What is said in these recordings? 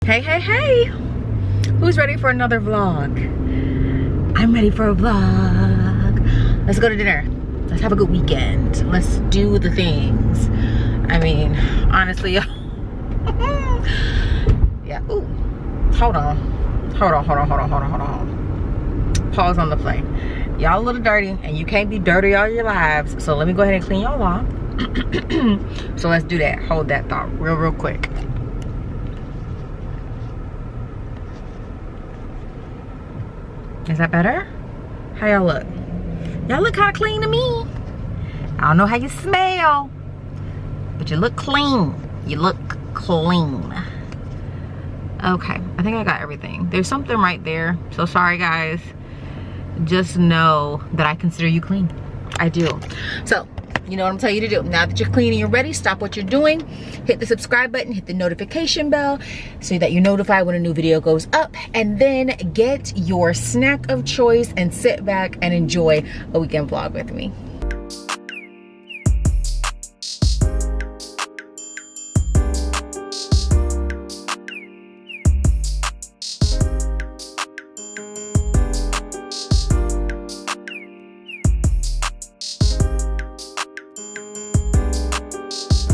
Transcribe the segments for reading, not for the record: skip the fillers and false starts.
Hey, who's ready for another vlog? I'm ready for a vlog. Let's go to dinner. Let's have a good weekend. Let's do the things. I mean, honestly, yeah. Ooh, hold on. Pause on the play. Y'all a little dirty and you can't be dirty all your lives, so let me go ahead and clean y'all off. So let's do that. Hold that thought real quick. Is that better? How y'all look? Y'all look kind of clean to me. I don't know how you smell, but you look clean. You look clean. Okay, I think I got everything. There's something right there, so sorry guys. Just know that I consider you clean. I do. So, you know what I'm telling you to do. Now that you're clean and you're ready, stop what you're doing. Hit the subscribe button, hit the notification bell so that you're notified when a new video goes up. And then get your snack of choice and sit back and enjoy a weekend vlog with me.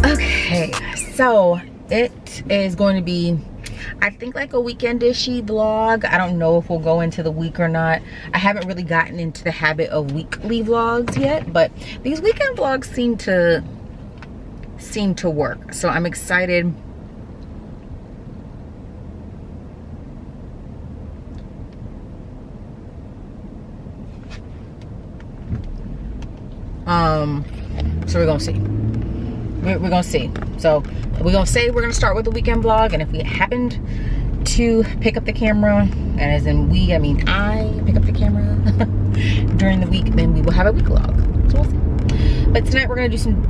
Okay, so it is going to be, I think, like a weekend-ishy vlog. I don't know if we'll go into the week or not. I haven't really gotten into the habit of weekly vlogs yet, but these weekend vlogs seem to work. So I'm excited. So we're gonna see. We're gonna see. So we're gonna say we're gonna start with the weekend vlog, and if we happened to pick up the camera, and as in we, I mean I pick up the camera during the week, then we will have a week vlog. So we'll see. But tonight we're gonna do some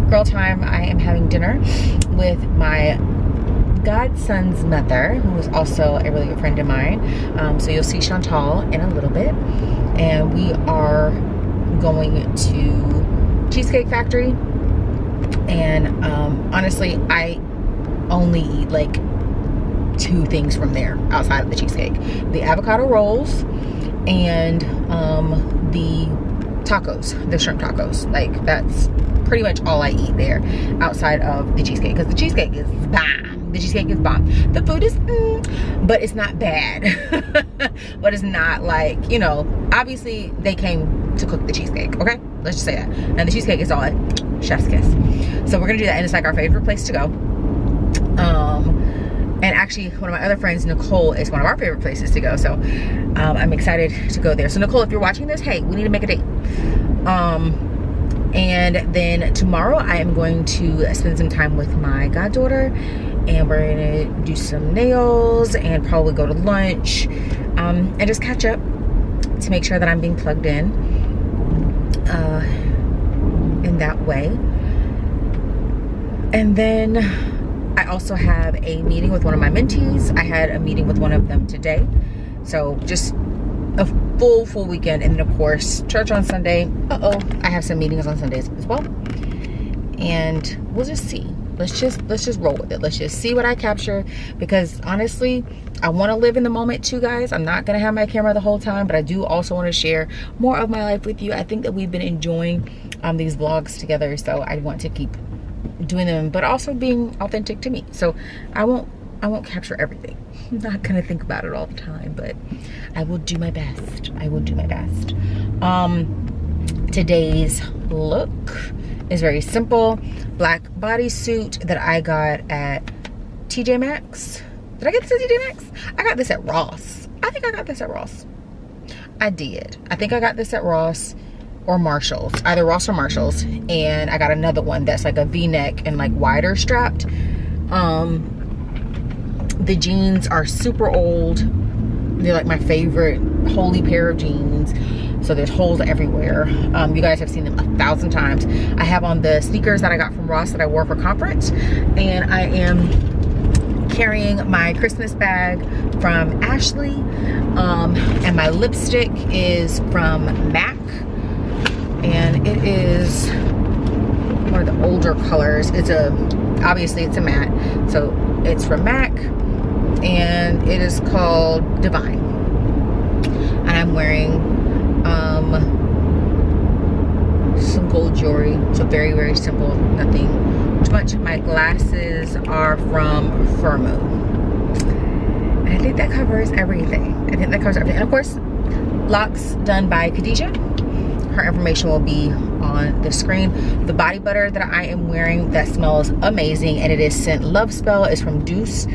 girl time. I am having dinner with my godson's mother, who is also a really good friend of mine. So you'll see Chantal in a little bit, and we are going to Cheesecake Factory. And honestly, I only eat like 2 things from there outside of the cheesecake: the avocado rolls and the tacos, the shrimp tacos. Like, that's pretty much all I eat there outside of the cheesecake, because the cheesecake is bomb. The cheesecake is bomb. The food is but it's not bad. But it's not like, you know, obviously they came to cook the cheesecake, okay? Let's just say that. And the cheesecake is all like chef's kiss. So we're gonna do that, and it's like our favorite place to go. And actually one of my other friends, Nicole, is one of our favorite places to go. So I'm excited to go there. So Nicole, if you're watching this, hey, we need to make a date. And then tomorrow I am going to spend some time with my goddaughter, and we're gonna do some nails and probably go to lunch, and just catch up to make sure that I'm being plugged in that way. And then I also have a meeting with one of my mentees. I had a meeting with one of them today. So just a full weekend. And then of course, church on Sunday. I have some meetings on Sundays as well. And we'll just see. Let's just roll with it. Let's just see what I capture, because honestly, I want to live in the moment too, guys. I'm not gonna have my camera the whole time, but I do also want to share more of my life with you. I think that we've been enjoying these vlogs together, so I want to keep doing them, but also being authentic to me. So I won't capture everything. I'm not gonna think about it all the time, but I will do my best. I will do my best. Today's look is very simple. Black bodysuit that I got at TJ Maxx. Did I get this at TJ Maxx? I got this at Ross. I think I got this at Ross. I did. I think I got this at Ross or Marshall's. Either Ross or Marshall's. And I got another one that's like a V-neck and like wider strapped. The jeans are super old. They're like my favorite holy pair of jeans. So there's holes everywhere. You guys have seen them 1,000 times. I have on the sneakers that I got from Ross that I wore for conference. And I am carrying my Christmas bag from Ashley. And my lipstick is from MAC. And it is one of the older colors. Obviously it's a matte, so it's from MAC, and it is called Divine. And I'm wearing some gold jewelry, so very, very simple, nothing too much. My glasses are from Firmo, and I think that covers everything. And of course, locks done by Khadija. Her information will be on the screen. The body butter that I am wearing that smells amazing, and it is scent Love Spell, is from Deuce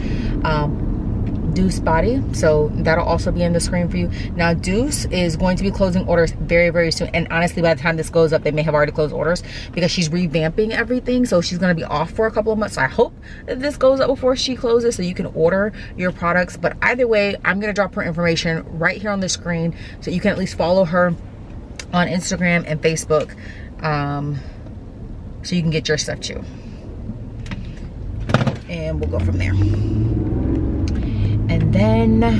Body, so that'll also be on the screen for you. Now Deuce is going to be closing orders very, very soon, and honestly by the time this goes up they may have already closed orders because she's revamping everything, so she's going to be off for a couple of months. So I hope that this goes up before she closes so you can order your products. But either way, I'm going to drop her information right here on the screen so you can at least follow her on Instagram and Facebook, so you can get your stuff too, and we'll go from there. And then I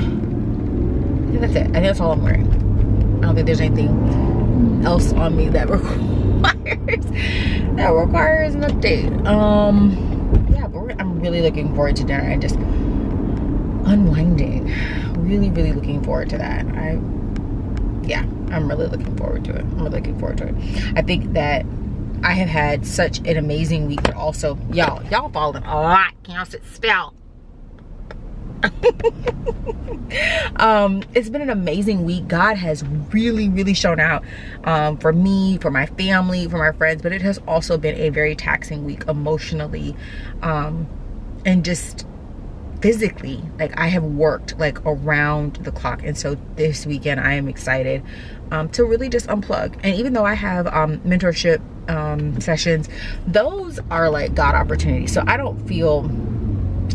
think that's it. I think that's all I'm wearing. I don't think there's anything else on me that requires an update. Yeah, but I'm really looking forward to dinner and just unwinding. Really, really looking forward to that. I'm really looking forward to it. I think that I have had such an amazing week, but also y'all followed a lot. Can y'all sit still? It's been an amazing week. God has really, really shown out for me, for my family, for my friends, but it has also been a very taxing week emotionally, and just physically. Like, I have worked like around the clock, and so this weekend I am excited to really just unplug. And even though I have mentorship sessions, those are like God opportunities, so I don't feel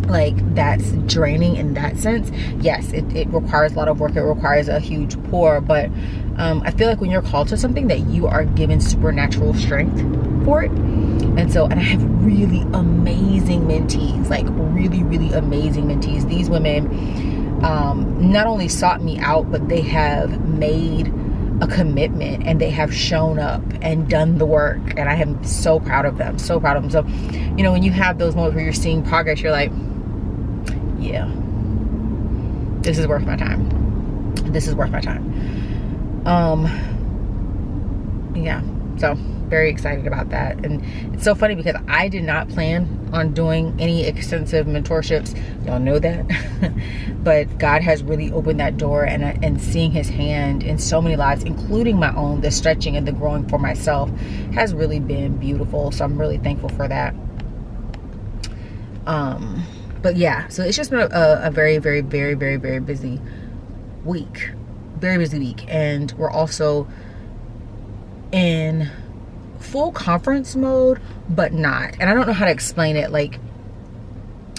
like that's draining in that sense. Yes, it requires a lot of work, it requires a huge pour, but I feel like when you're called to something that you are given supernatural strength for it. And I have really amazing mentees, like really, really amazing mentees. These women not only sought me out, but they have made a commitment and they have shown up and done the work, and I am so proud of them, so proud of them. So, you know, when you have those moments where you're seeing progress, you're like, yeah, this is worth my time. This is worth my time. Yeah, so very excited about that. And it's so funny because I did not plan on doing any extensive mentorships, y'all know that. But God has really opened that door, and seeing his hand in so many lives, including my own, the stretching and the growing for myself has really been beautiful. So I'm really thankful for that. But yeah, so it's just been a very, very, very, very, very busy week. Very busy week. And we're also in full conference mode, but not. And I don't know how to explain it. Like,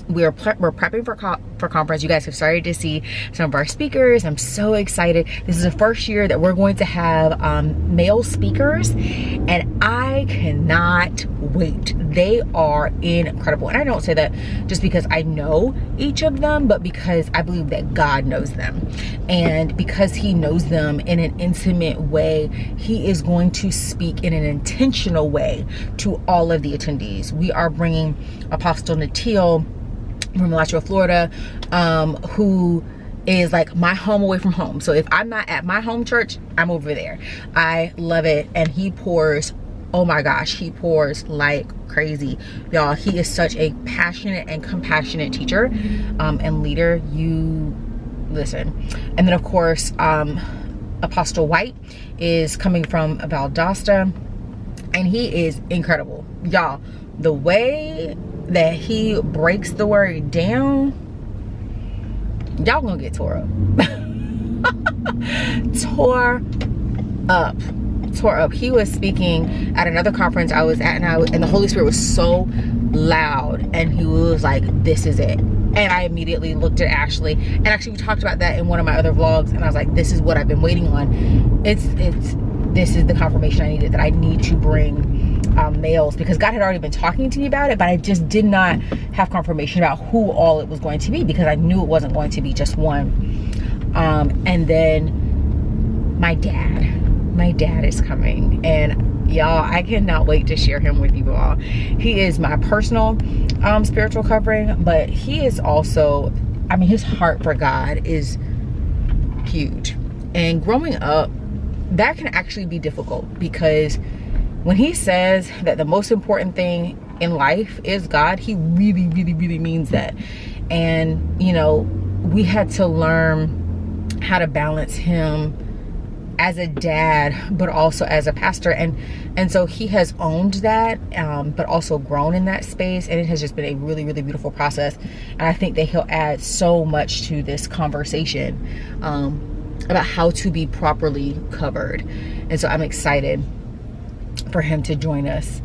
we're prepping for conference. You guys have started to see some of our speakers. I'm so excited. This is the first year that we're going to have male speakers, and I cannot wait. They are incredible. And I don't say that just because I know each of them, but because I believe that God knows them. And because he knows them in an intimate way, he is going to speak in an intentional way to all of the attendees. We are bringing Apostle Natil from Alachua, Florida, who is like my home away from home. So if I'm not at my home church, I'm over there. I love it. And he pours, oh my gosh, he pours like crazy, y'all. He is such a passionate and compassionate teacher and leader. You listen. And then of course, Apostle White is coming from Valdosta, and he is incredible, y'all. The way that he breaks the word down, y'all gonna get tore up. Tore up. He was speaking at another conference I was at, and the Holy Spirit was so loud, and he was like, this is it. And I immediately looked at Ashley, and actually we talked about that in one of my other vlogs, and I was like, this is what I've been waiting on. This is the confirmation I needed, that I need to bring males, because God had already been talking to me about it, but I just did not have confirmation about who all it was going to be, because I knew it wasn't going to be just one. And then my dad is coming, and Y'all, I cannot wait to share him with you all. He is my personal spiritual covering, but he is also, I mean, his heart for God is huge. And growing up, that can actually be difficult, because when he says that the most important thing in life is God, he really, really, really means that. And, you know, we had to learn how to balance him as a dad, but also as a pastor. And so he has owned that, but also grown in that space. And it has just been a really, really beautiful process. And I think that he'll add so much to this conversation about how to be properly covered. And so I'm excited for him to join us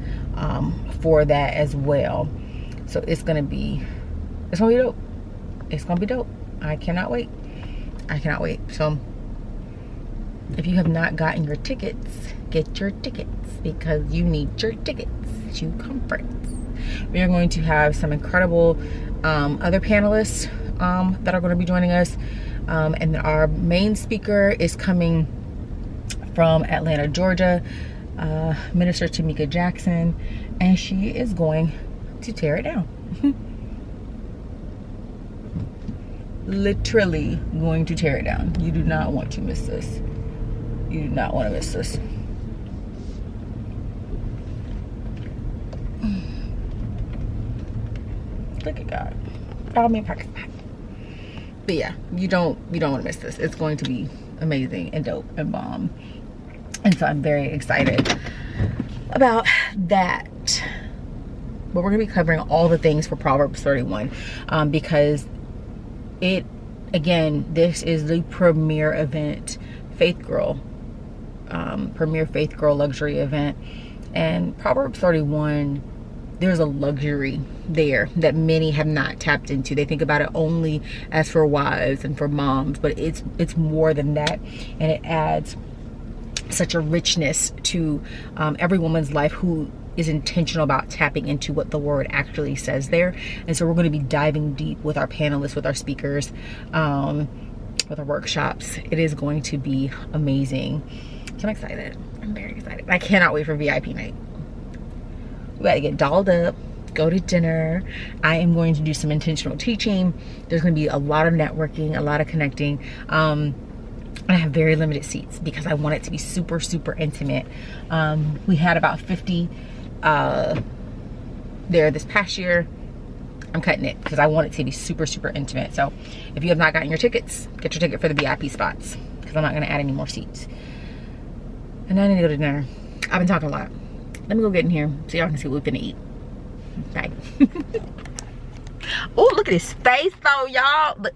for that as well. So it's gonna be dope. It's gonna be dope. I cannot wait. So if you have not gotten your tickets, get your tickets, because you need your tickets to conference. We are going to have some incredible other panelists that are going to be joining us, and our main speaker is coming from Atlanta, Georgia, Minister Tamika Jackson, and she is going to tear it down. Literally going to tear it down. You do not want to miss this. You do not want to miss this. Look at God. Follow me in Pakistan. But yeah, you don't want to miss this. It's going to be amazing and dope and bomb. And so I'm very excited about that. But we're going to be covering all the things for Proverbs 31 because it, again, this is the premier event, Faith Girl, premier Faith Girl luxury event. And Proverbs 31, there's a luxury there that many have not tapped into. They think about it only as for wives and for moms, but it's more than that, and it adds such a richness to every woman's life who is intentional about tapping into what the word actually says there. And so we're going to be diving deep with our panelists, with our speakers, with our workshops. It is going to be amazing. So I'm excited. I'm very excited. I cannot wait for VIP night. We got to get dolled up, go to dinner. I am going to do some intentional teaching. There's going to be a lot of networking, a lot of connecting. And I have very limited seats because I want it to be super, super intimate. We had about 50 there this past year. I'm cutting it because I want it to be super, super intimate. So if you have not gotten your tickets, get your ticket for the VIP spots, because I'm not going to add any more seats. And I need to go to dinner. I've been talking a lot. Let me go get in here so y'all can see what we're gonna eat. Bye. Oh, look at his face though, y'all. Look.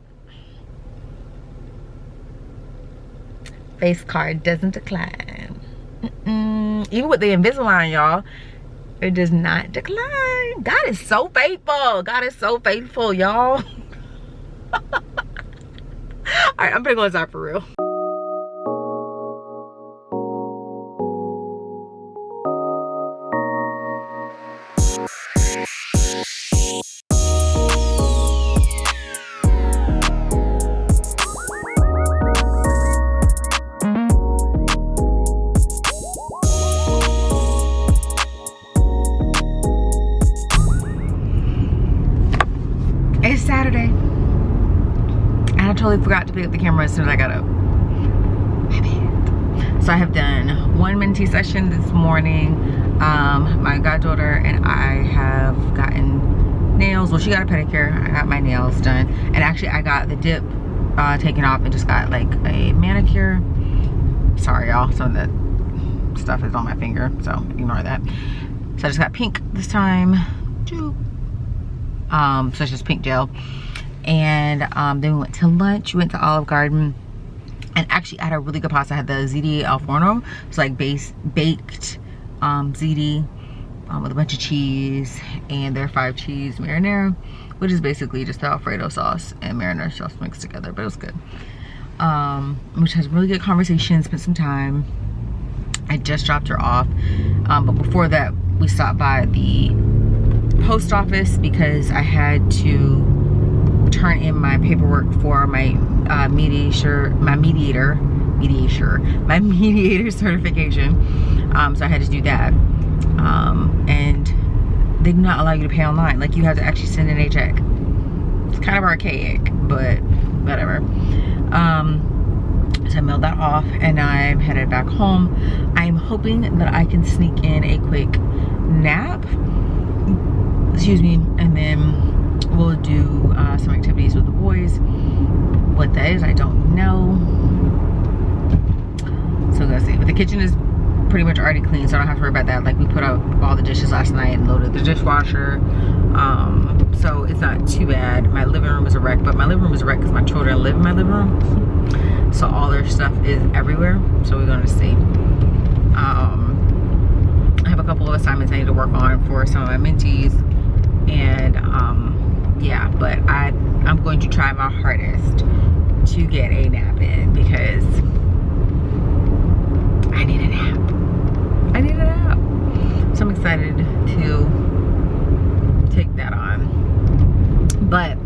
Face card doesn't decline. Even with the Invisalign, y'all, it does not decline. God is so faithful. God is so faithful, y'all. All right, I'm gonna go inside for real. It's Saturday. And I totally forgot to pick up the camera as soon as I got up. My bad. So I have done one mentee session this morning. My goddaughter and I have gotten nails. Well, she got a pedicure. I got my nails done. And actually I got the dip taken off and just got like a manicure. Sorry y'all, some of the stuff is on my finger, so ignore that. So I just got pink this time. So it's just pink gel. And then we went to lunch. We went to Olive Garden, and actually I had a really good pasta. I had the ziti al forno. It's like baked ziti with a bunch of cheese and their 5 cheese marinara, which is basically just the Alfredo sauce and marinara sauce mixed together, but it was good. Which has really good conversation, spent some time. I just dropped her off, but before that we stopped by the post office because I had to turn in my paperwork for my mediator mediator certification. So I had to do that. And they do not allow you to pay online. Like, you have to actually send in a check. It's kind of archaic, but whatever. So I mailed that off and I'm headed back home. I'm hoping that I can sneak in a quick nap, excuse me, and then we'll do some activities with the boys. What that is, I don't know. So let's see. But the kitchen is pretty much already clean, so I don't have to worry about that. Like, we put up all the dishes last night and loaded the dishwasher. So it's not too bad. My living room is a wreck, but my living room is a wreck because my children live in my living room. So all their stuff is everywhere. So we're going to see. I have a couple of assignments I need to work on for some of my mentees. And yeah, but I'm going to try my hardest to get a nap in because I need a nap. I need a nap. So I'm excited to take that on. But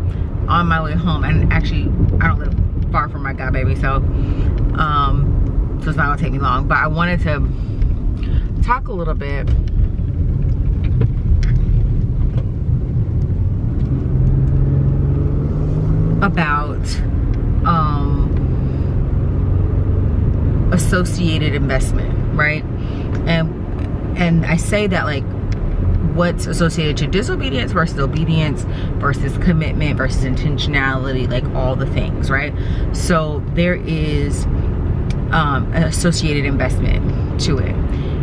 on my way home, and actually I don't live far from my godbaby, so it's not gonna take me long, but I wanted to talk a little bit about associated investment, right? And I say that, like, what's associated to disobedience versus obedience versus commitment versus intentionality, like all the things, right? So there is an associated investment to it,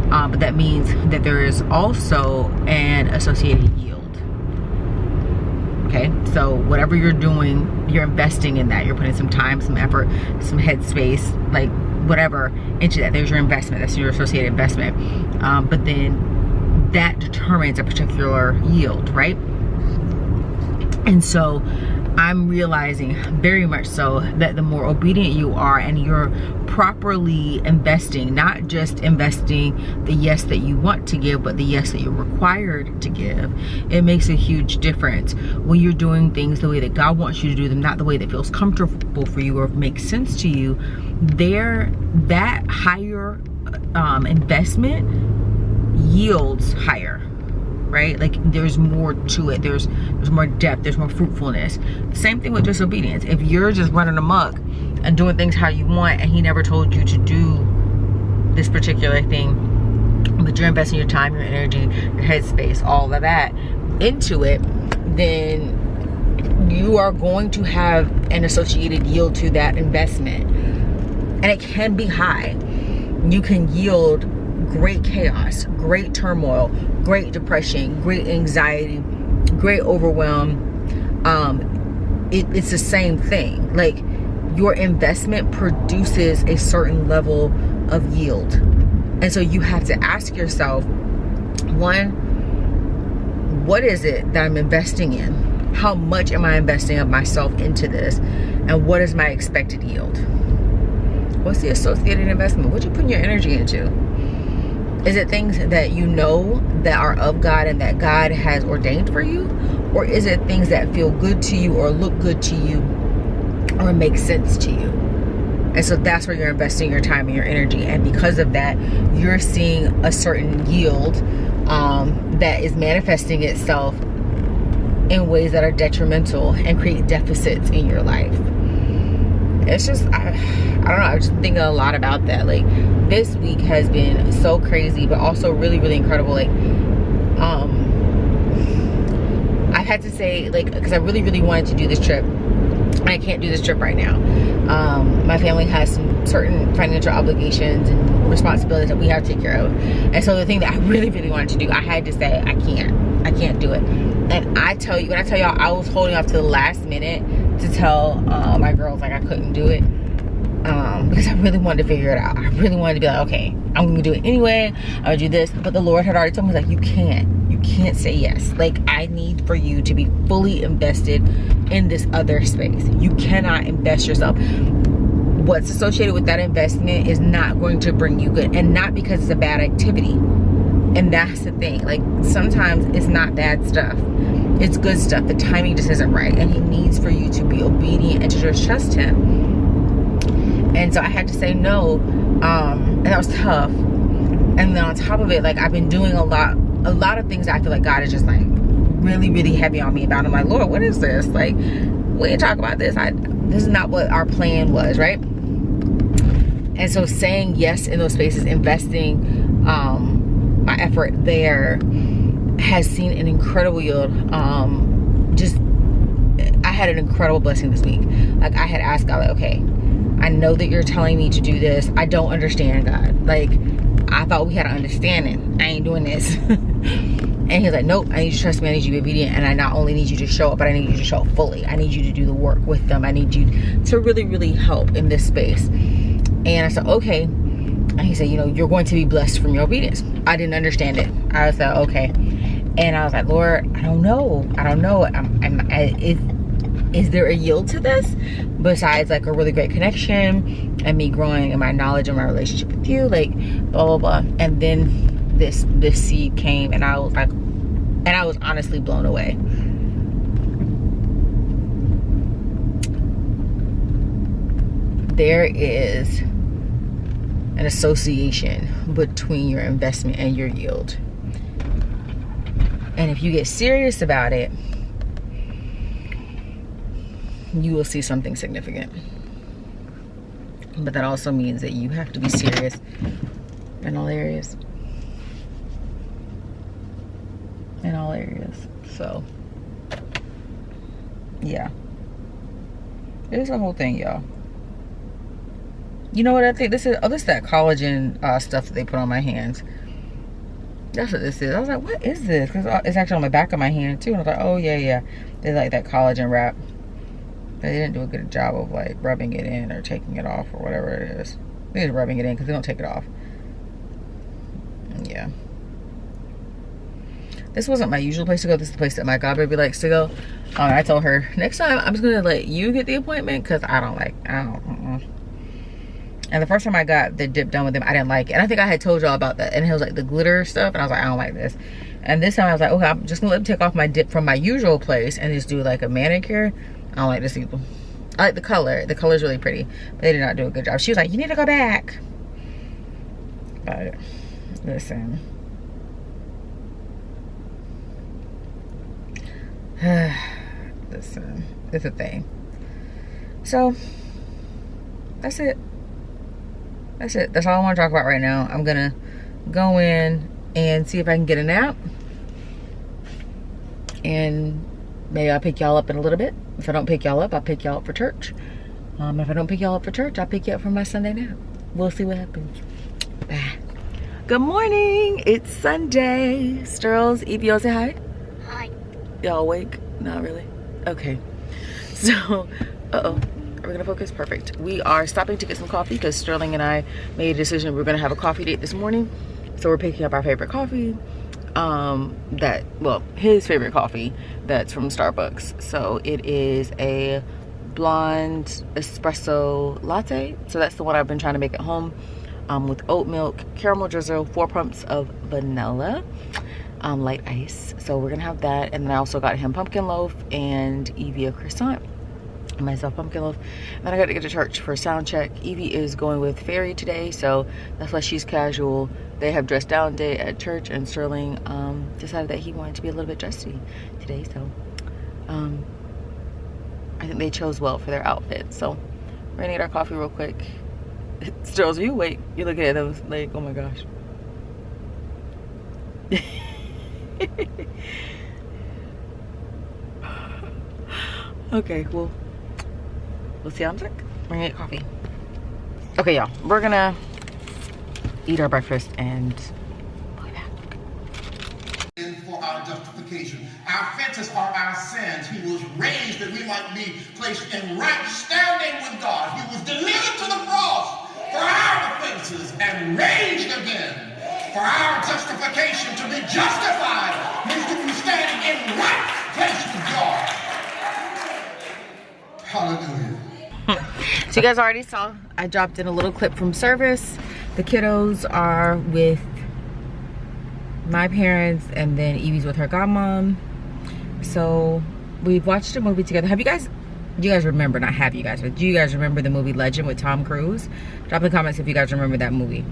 but that means that there is also an associated yield. Okay, so whatever you're doing, you're investing in that. You're putting some time, some effort, some headspace, like whatever into that. There's your investment. That's your associated investment. But then that determines a particular yield, right? And so I'm realizing very much so that the more obedient you are and you're properly investing, not just investing the yes that you want to give, but the yes that you're required to give, it makes a huge difference when you're doing things the way that God wants you to do them, not the way that feels comfortable for you or makes sense to you. That higher investment yields higher, right? Like, there's more to it. There's more depth. There's more fruitfulness. Same thing with disobedience. If you're just running amok and doing things how you want, and he never told you to do this particular thing, but you're investing your time, your energy, your headspace, all of that into it, then you are going to have an associated yield to that investment. And it can be high. You can yield great chaos, great turmoil, great depression, great anxiety, great overwhelm. It's the same thing. Like, your investment produces a certain level of yield. And so you have to ask yourself, one, what is it that I'm investing in? How much am I investing of myself into this? And what is my expected yield? What's the associated investment? What you putting your energy into? Is it things that you know that are of God and that God has ordained for you? Or is it things that feel good to you or look good to you or make sense to you? And so that's where you're investing your time and your energy. And because of that, you're seeing a certain yield that is manifesting itself in ways that are detrimental and create deficits in your life. It's just, I don't know, I was just thinking a lot about that. Like, this week has been so crazy, but also really, really incredible. Like, I've had to say, like, because I really, really wanted to do this trip. I can't do this trip right now. My family has some certain financial obligations and responsibilities that we have to take care of. And so the thing that I really, really wanted to do, I had to say, I can't do it. And when I tell y'all, I was holding off to the last minute to tell my girls, like, I couldn't do it. Because I really wanted to figure it out. I really wanted to be like, okay, I'm gonna do it anyway. I'm gonna do this. But the Lord had already told me, like, you can't say yes. Like, I need for you to be fully invested in this other space. You cannot invest yourself. What's associated with that investment is not going to bring you good, and not because it's a bad activity. And that's the thing. Like, sometimes it's not bad stuff. It's good stuff. The timing just isn't right, and he needs for you to be obedient and to just trust him. And so I had to say no, and that was tough. And then on top of it, like, I've been doing a lot of things that I feel like God is just like really, really heavy on me about. I'm like, Lord, what is this? Like, we didn't talk about this. This is not what our plan was, right? And so saying yes in those spaces, investing my effort there, has seen an incredible yield. I had an incredible blessing this week. Like, I had asked God, like, okay, I know that you're telling me to do this. I don't understand, God. Like, I thought we had an understanding. I ain't doing this. And he's like, nope, I need you to trust me. I need you to be obedient. And I not only need you to show up, but I need you to show up fully. I need you to do the work with them. I need you to really, really help in this space. And I said, okay. And he said, you know, you're going to be blessed from your obedience. I didn't understand it. I was like, okay. And I was like, Lord, I don't know. Is there a yield to this besides like a really great connection and me growing in my knowledge and my relationship with you, like blah blah blah. And then this seed came, and I was like, and I was honestly blown away. There is an association between your investment and your yield, and if you get serious about it, you will see something significant. But that also means that you have to be serious in all areas. In all areas. So, yeah. It is a whole thing, y'all. You know what I think? This is that collagen stuff that they put on my hands. That's what this is. I was like, what is this? Because it's actually on the back of my hand too. And I was like, oh yeah. They like that collagen wrap. They didn't do a good job of like rubbing it in or taking it off or whatever it is. They're rubbing it in because they don't take it off. Yeah. This wasn't my usual place to go. This is the place that my godbaby likes to go. I told her, next time I'm just going to let you get the appointment because I don't. And the first time I got the dip done with him, I didn't like it. And I think I had told y'all about that. And it was like the glitter stuff. And I was like, I don't like this. And this time I was like, okay, I'm just going to let him take off my dip from my usual place and just do like a manicure. I don't like this either. I like the color. The color's really pretty. But they did not do a good job. She was like, you need to go back. But listen. Listen. It's a thing. So, that's it. That's it. That's all I want to talk about right now. I'm going to go in and see if I can get a nap. And maybe I'll pick y'all up in a little bit. If I don't pick y'all up, I'll pick y'all up for church. If I don't pick y'all up for church, I'll pick you up for my Sunday nap. We'll see what happens. Bye. Good morning. It's Sunday. Sterls, Evie, say hi. Hi. Y'all awake? Not really. Okay. So, Are we gonna focus? Perfect. We are stopping to get some coffee because Sterling and I made a decision we're gonna have a coffee date this morning. So we're picking up our favorite coffee. His favorite coffee that's from Starbucks. So it is a blonde espresso latte. So that's the one I've been trying to make at home, with oat milk, caramel drizzle, 4 pumps of vanilla, light ice. So we're gonna have that. And then I also got him pumpkin loaf and Evie a croissant. And myself pumpkin loaf. And then I got to get to church for sound check. Evie is going with Fairy today, so that's why she's casual. They have dress down day at church, and Sterling decided that he wanted to be a little bit dressy today, so I think they chose well for their outfit. So we're gonna get our coffee real quick. Sterling, you wait. You're looking at them like, oh my gosh. Okay, well, we'll see how I'm sick. We're gonna get coffee. Okay, y'all, we're gonna eat our breakfast and we'll be back. For our justification. Our offenses are our sins. He was raised that we might be placed in right standing with God. He was delivered to the cross for our offenses and raised again for our justification. To be justified means to be standing in right place with God. Hallelujah. So you guys already saw, I dropped in a little clip from service. The kiddos are with my parents, and then Evie's with her godmom. So we've watched a movie together. Have you guys you guys remember, not have you guys, but do you guys remember the movie Legend with Tom Cruise? Drop in the comments if you guys remember that movie.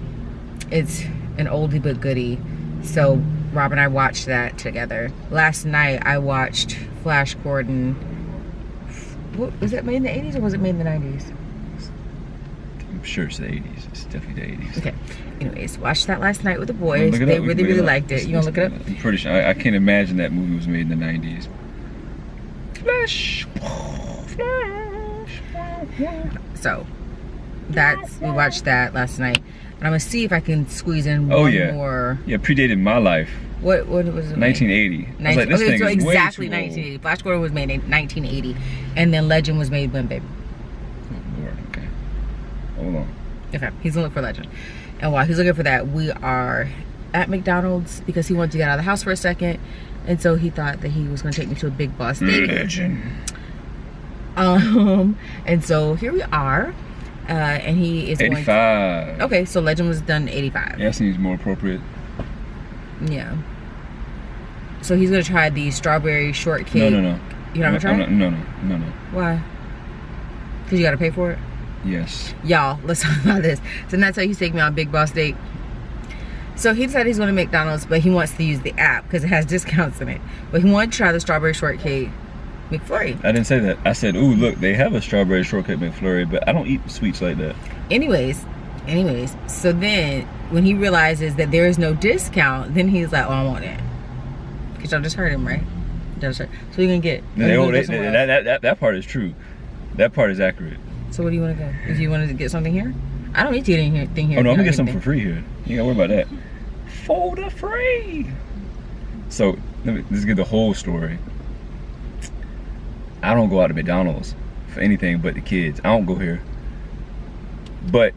It's an oldie but goodie. So Rob and I watched that together. Last night I watched Flash Gordon. What, was that made in the 80s or was it made in the 90s? I'm sure it's the 80s. It's definitely the 80s. Okay. Anyways, watched that last night with the boys. They really liked it. You gonna look it up? I'm pretty sure. I can't imagine that movie was made in the 90s. Flash. So we watched that last night, and I'm gonna see if I can squeeze in one more. Yeah, predated my life. What was it? 1980. I was like, this thing so is exactly way too 1980. Flash Gordon was made in 1980, and then Legend was made when, babe? Oh Lord, okay. Hold on. Okay, he's gonna look for Legend, and while he's looking for that, we are at McDonald's because he wanted to get out of the house for a second, and so he thought that he was gonna take me to a Big Boss Steak. Legend. And so here we are, and he is 85. Okay, so Legend was done 85. Yeah, that seems more appropriate. Yeah. So he's gonna try the strawberry shortcake. No. You're not gonna try it? No. Why? Because you gotta pay for it? Yes. Y'all, let's talk about this. So that's how he's taking me on Big Boss Steak. So he decided he's going to McDonald's, but he wants to use the app because it has discounts in it. But he wanted to try the strawberry shortcake McFlurry. I didn't say that. I said, ooh, look, they have a strawberry shortcake McFlurry, but I don't eat sweets like that. Anyways, so then when he realizes that there is no discount, then he's like, oh, I want it. Because y'all just heard him, right? Just heard. So you're going to get... That part is true. That part is accurate. So where do you want to go? Do you want to get something here? I don't need to get anything here. Oh, no, I'm going to get something for free here. You got to worry about that. For the free. So, let's get the whole story. I don't go out to McDonald's for anything but the kids. I don't go here. But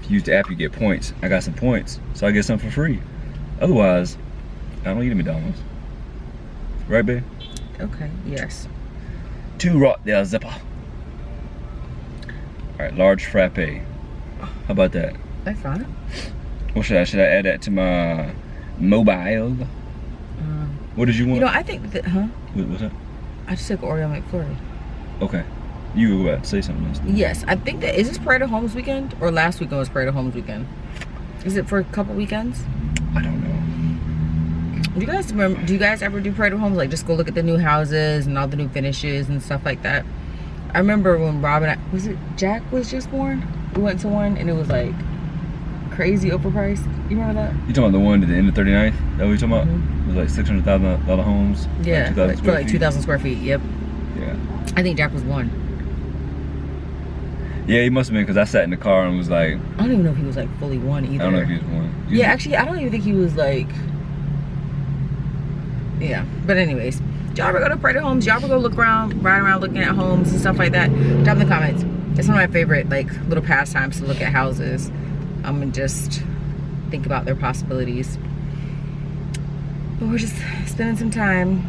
if you use the app, you get points. I got some points, so I get something for free. Otherwise, I don't eat at McDonald's. Right, babe? Okay, yes. 2 Rotterdam zipper. Alright, large frappe. How about that? That's fine. What should I add that to my mobile? What did you want? You know, I think that, What's that? I just took Oreo McFlurry. Okay. You were about to say something else. Yes, I think that, is this Parade of Homes weekend? Or last weekend was Parade of Homes weekend? Is it for a couple weekends? I don't know. Do you guys remember, do you guys ever do Parade of Homes? Like just go look at the new houses and all the new finishes and stuff like that? I remember when Rob and I, was it Jack was just born? We went to one and it was like crazy overpriced. You remember that? You talking about the one at the end of 39th? That what you talking about? It was like $600,000 homes. Yeah, like for like 2,000 square feet. Yep. Yeah. I think Jack was one. Yeah, he must have been because I sat in the car and was like. I don't even know if he was like fully one either. I don't know if he was one. Yeah, actually, I don't even think he was like. Yeah, but anyways, y'all ever go to Parade of Homes? Y'all ever go ride around looking at homes and stuff like that? Drop in the comments. It's one of my favorite like little pastimes to look at houses. And just think about their possibilities. But we're just spending some time.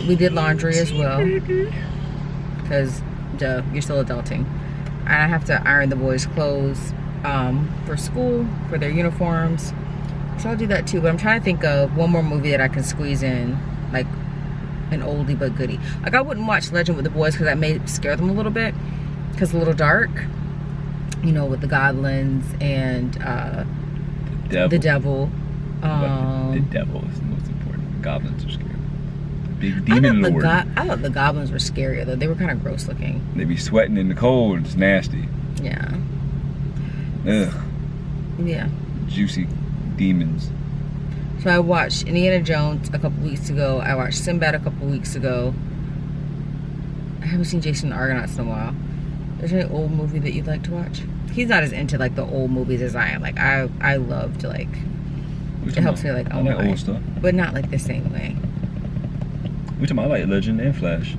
We did laundry as well. Because, duh, you're still adulting. And I have to iron the boys' clothes for school, for their uniforms. So I'll do that too. But I'm trying to think of one more movie that I can squeeze in. Like, an oldie but goodie. Like, I wouldn't watch Legend with the boys because that may scare them a little bit. Because it's a little dark. You know, with the goblins and the devil. The devil is the most important. The goblins are scary. Big demon lord. I thought the goblins were scarier though. They were kind of gross looking. They be sweating in the cold. It's nasty. Yeah. Ugh. Yeah. Juicy demons. So I watched Indiana Jones a couple weeks ago. I watched Sinbad a couple weeks ago. I haven't seen Jason and the Argonauts in a while. Is there any old movie that you'd like to watch? He's not as into like the old movies as I am. Like I love to like. It helps me like I like old stuff, but not like the same way. We talking about I like Legend and Flash.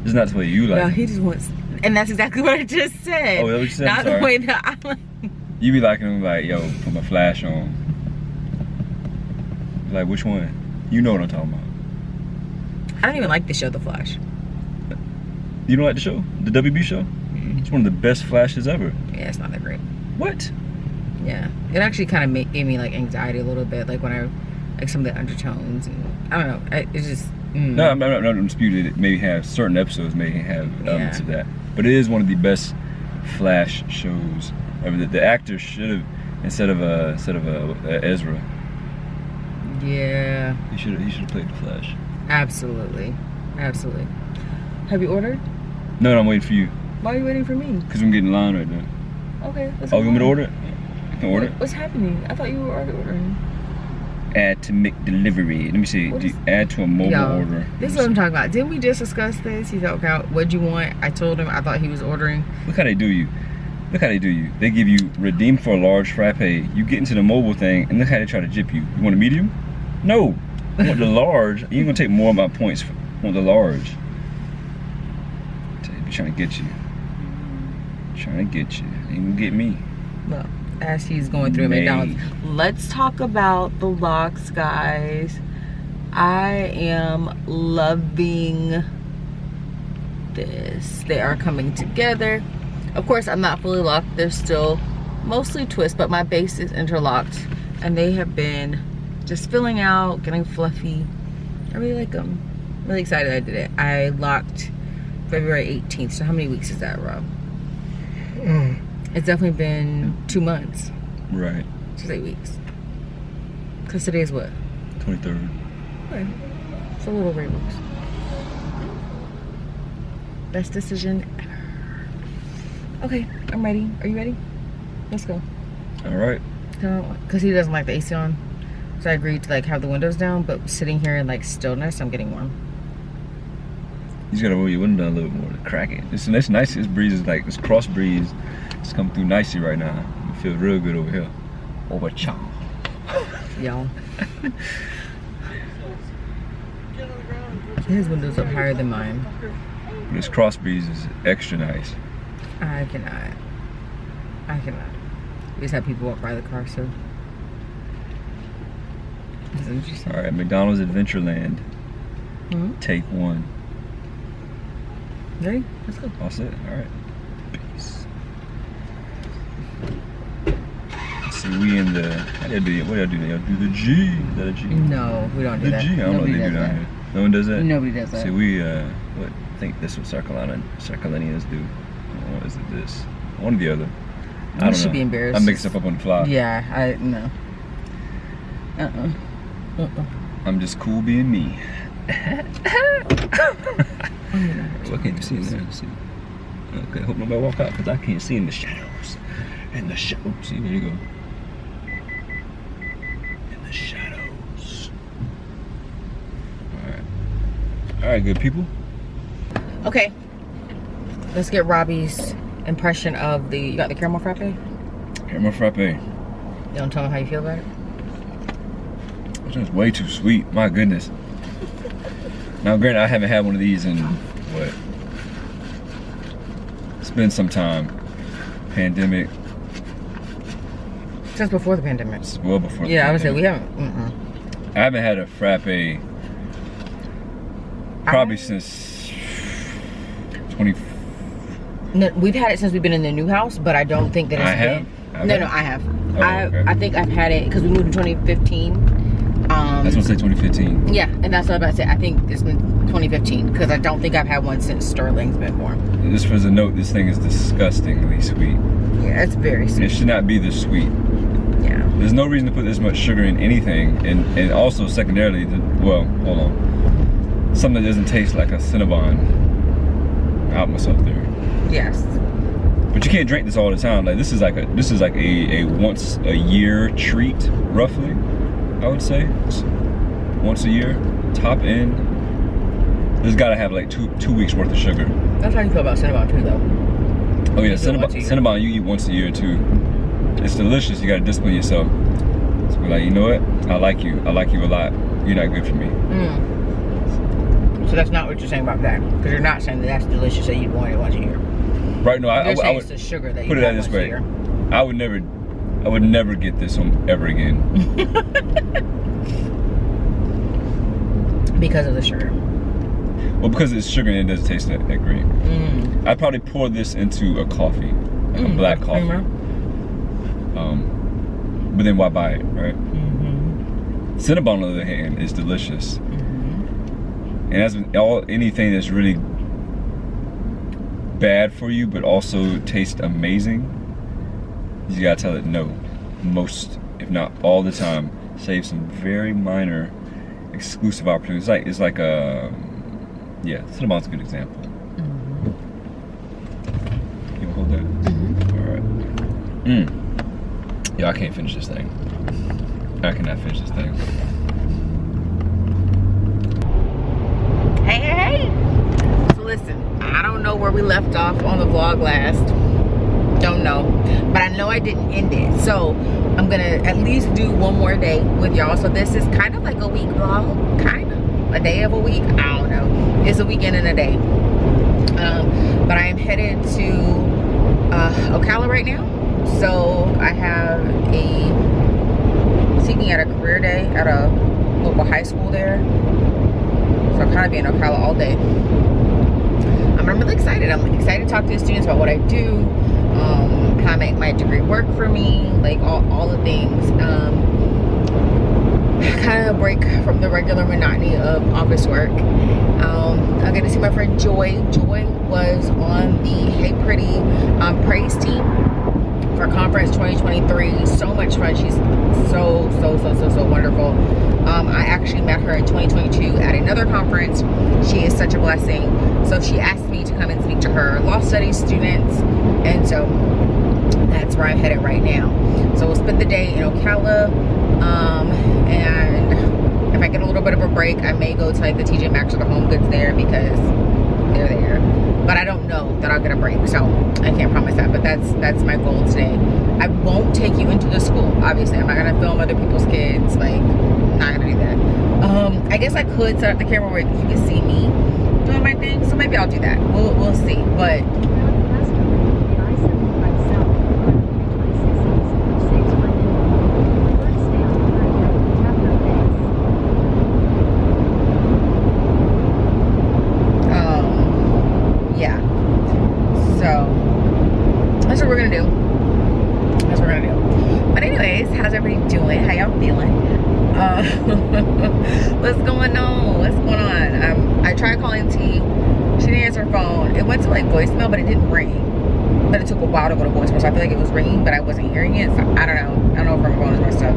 It's not the way you like. Yeah, he just wants, and that's exactly what I just said. Oh, that what you said? Not the way that I like. You be liking them like, yo, put my Flash on. Like which one? You know what I'm talking about. I don't even like the show The Flash. You don't like the show? The WB show? It's one of the best Flashes ever. Yeah, it's not that great. What? Yeah, it actually kind of gave me like anxiety a little bit, like when I, like some of the undertones, and I don't know, No, I'm not disputing it. Maybe have certain episodes may have elements of that, but it is one of the best Flash shows ever. The actor should have instead of Ezra. Yeah. He should have played the Flash. Absolutely. Have you ordered? No, I'm waiting for you. Why are you waiting for me? Because I'm getting in line right now. Okay. Oh, you want me to order it? I can order it. What's happening? I thought you were already ordering. Add to McDelivery. Let me see. Add to a mobile order. This is what I'm talking about. Didn't we just discuss this? He's like, okay, what'd you want? I told him I thought he was ordering. Look how they do you. They give you redeem for a large frappe. You get into the mobile thing, and look how they try to jip you. You want a medium? No. You want the large. You ain't gonna take more of my points. I want the large. Be trying to get you. Ain't gonna get me. Well, as he's going through McDonald's. Let's talk about the locks, guys. I am loving this. They are coming together. Of course, I'm not fully locked. They're still mostly twist, but my base is interlocked. And they have been just filling out, getting fluffy. I really like them. I'm really excited I did it. I locked February 18th. So how many weeks is that, Rob? It's definitely been 2 months. Right. Just 8 weeks. Because today's what? 23rd. Okay. It's a little 8 weeks. Best decision ever. Okay, I'm ready. Are you ready? Let's go. All right. Because he doesn't like the AC on. So I agreed to like have the windows down, but sitting here in like stillness, I'm getting warm. You just gotta roll your window down a little more to crack it. It's nice. This breeze is like this cross breeze. It's coming through nicely right now. It feels real good over here. Over chow. Y'all. His window's up higher than mine. This cross breeze is extra nice. I cannot. We just have people walk by the car, so. It's interesting. All right, McDonald's Adventureland. Take 1. Ready? Let's go. All set. All right. Peace. Let's see, we in the. What do y'all do? Y'all do the G? Is that a G? No, we don't do the that. G? I don't know what they do down here. No one does that? Nobody does that. See, we, what? I think this is what South Carolinians do. Or is it this? One or the other. I don't know. Should be embarrassed. I'm making stuff up on the fly. Yeah, no. I'm just cool being me. So I can't even see in there. See. Okay, hope nobody walk out because I can't see in the shadows. See, there you go. In the shadows. All right, good people. Okay. Let's get Robbie's impression of the. You got the caramel frappe? Caramel frappe. You don't tell me how you feel about it? It's just way too sweet. My goodness. Now, granted, I haven't had one of these in what? It's been some time. Pandemic. Since before the pandemic. Well before. Yeah, I would say we haven't. I haven't had a frappe probably since 20. No, we've had it since we've been in the new house, but I don't think that it's been. No, I have. Oh, okay. I think I've had it because we moved in 2015. That's what I say 2015. Yeah, and that's what I'm about to say. I think it's been 2015 because I don't think I've had one since Sterling's been born. Just as a note, this thing is disgustingly sweet. Yeah, it's very sweet. It should not be this sweet. Yeah. There's no reason to put this much sugar in anything, and also secondarily, well, hold on, something that doesn't taste like a Cinnabon. Out myself there. Yes. But you can't drink this all the time. Like this is like a once a year treat, roughly. I would say once a year, top end. This gotta have like two weeks worth of sugar. That's how you feel about Cinnabon too, though. Oh yeah, Cinnabon you eat once a year too. It's delicious. You gotta discipline yourself. So be like, you know what? I like you a lot. You're not good for me. So that's not what you're saying about that, because you're not saying that that's delicious that you'd want it once a year. Right? No, I would. It's the sugar that you put it out this way. I would never get this ever again. Because of the sugar. Well, because it's sugar and it doesn't taste that great. I'd probably pour this into a coffee, like a black coffee. But then why buy it, right? Cinnabon, on the other hand, is delicious. And that's anything that's really bad for you but also tastes amazing, you gotta tell it no. Most, if not all the time. Save some very minor exclusive opportunities. It's like a, yeah, Cinnabon's a good example. You wanna hold that? Alright. Yeah, I can't finish this thing. I cannot finish this thing. Hey. So listen, I don't know where we left off on the vlog last. Don't know. But I know I didn't end it. So I'm gonna at least do one more day with y'all. So this is kind of like a week vlog. Kind of. A day of a week. I don't know. It's a weekend and a day. But I am headed to Ocala right now. So I have speaking at a career day at a local high school there. So I'll kind of be in Ocala all day. I'm really excited. I'm excited to talk to the students about what I do, how I make my degree work for me, like all the things. Kind of a break from the regular monotony of office work. I'll get to see my friend Joy. Joy was on the Hey Pretty praise team for Conference 2023. So much fun. She's so wonderful. I actually met her in 2022 at another conference. She is such a blessing. So she asked me to come and speak to her law studies students, and so that's where I'm headed right now. So we'll spend the day in Ocala, and if I get a little bit of a break, I may go to like the TJ Maxx or the Home Goods there because they're there. But I don't know that I'll get a break, so I can't promise that. But that's my goal today. I won't take you into the school. Obviously, I'm not gonna film other people's kids. Like, not gonna do that. I guess I could set up the camera where you can see me doing my thing. So maybe I'll do that. We'll see. But what's going on? I tried calling T. She didn't answer her phone. It went to like voicemail, but it didn't ring. But it took a while to go to voicemail, so I feel like it was ringing, but I wasn't hearing it. So I don't know. I don't know if her phone is messed up.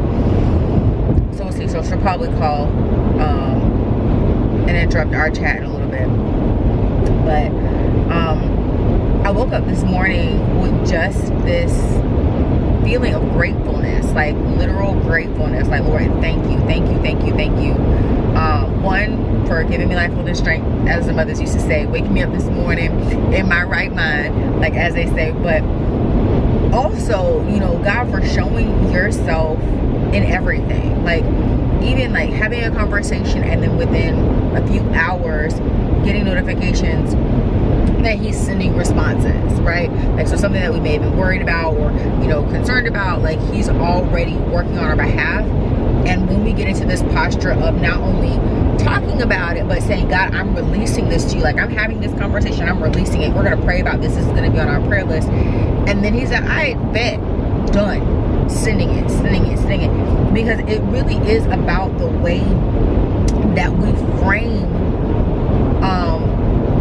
So we'll see. So she'll probably call and interrupt our chat a little bit. But I woke up this morning with just this feeling of gratefulness, like literal gratefulness. Like, Lord, thank you. One, for giving me life, health, and strength, as the mothers used to say, waking me up this morning in my right mind, like as they say. But also, you know, God, for showing yourself in everything. Like, even like having a conversation and then within a few hours getting notifications that he's sending responses, right? Like, so something that we may have been worried about or, you know, concerned about, like, he's already working on our behalf. And when we get into this posture of not only talking about it, but saying, God, I'm releasing this to you. Like, I'm having this conversation, I'm releasing it. We're going to pray about this. This is going to be on our prayer list. And then he said, I bet, done. Sending it. Because it really is about the way that we frame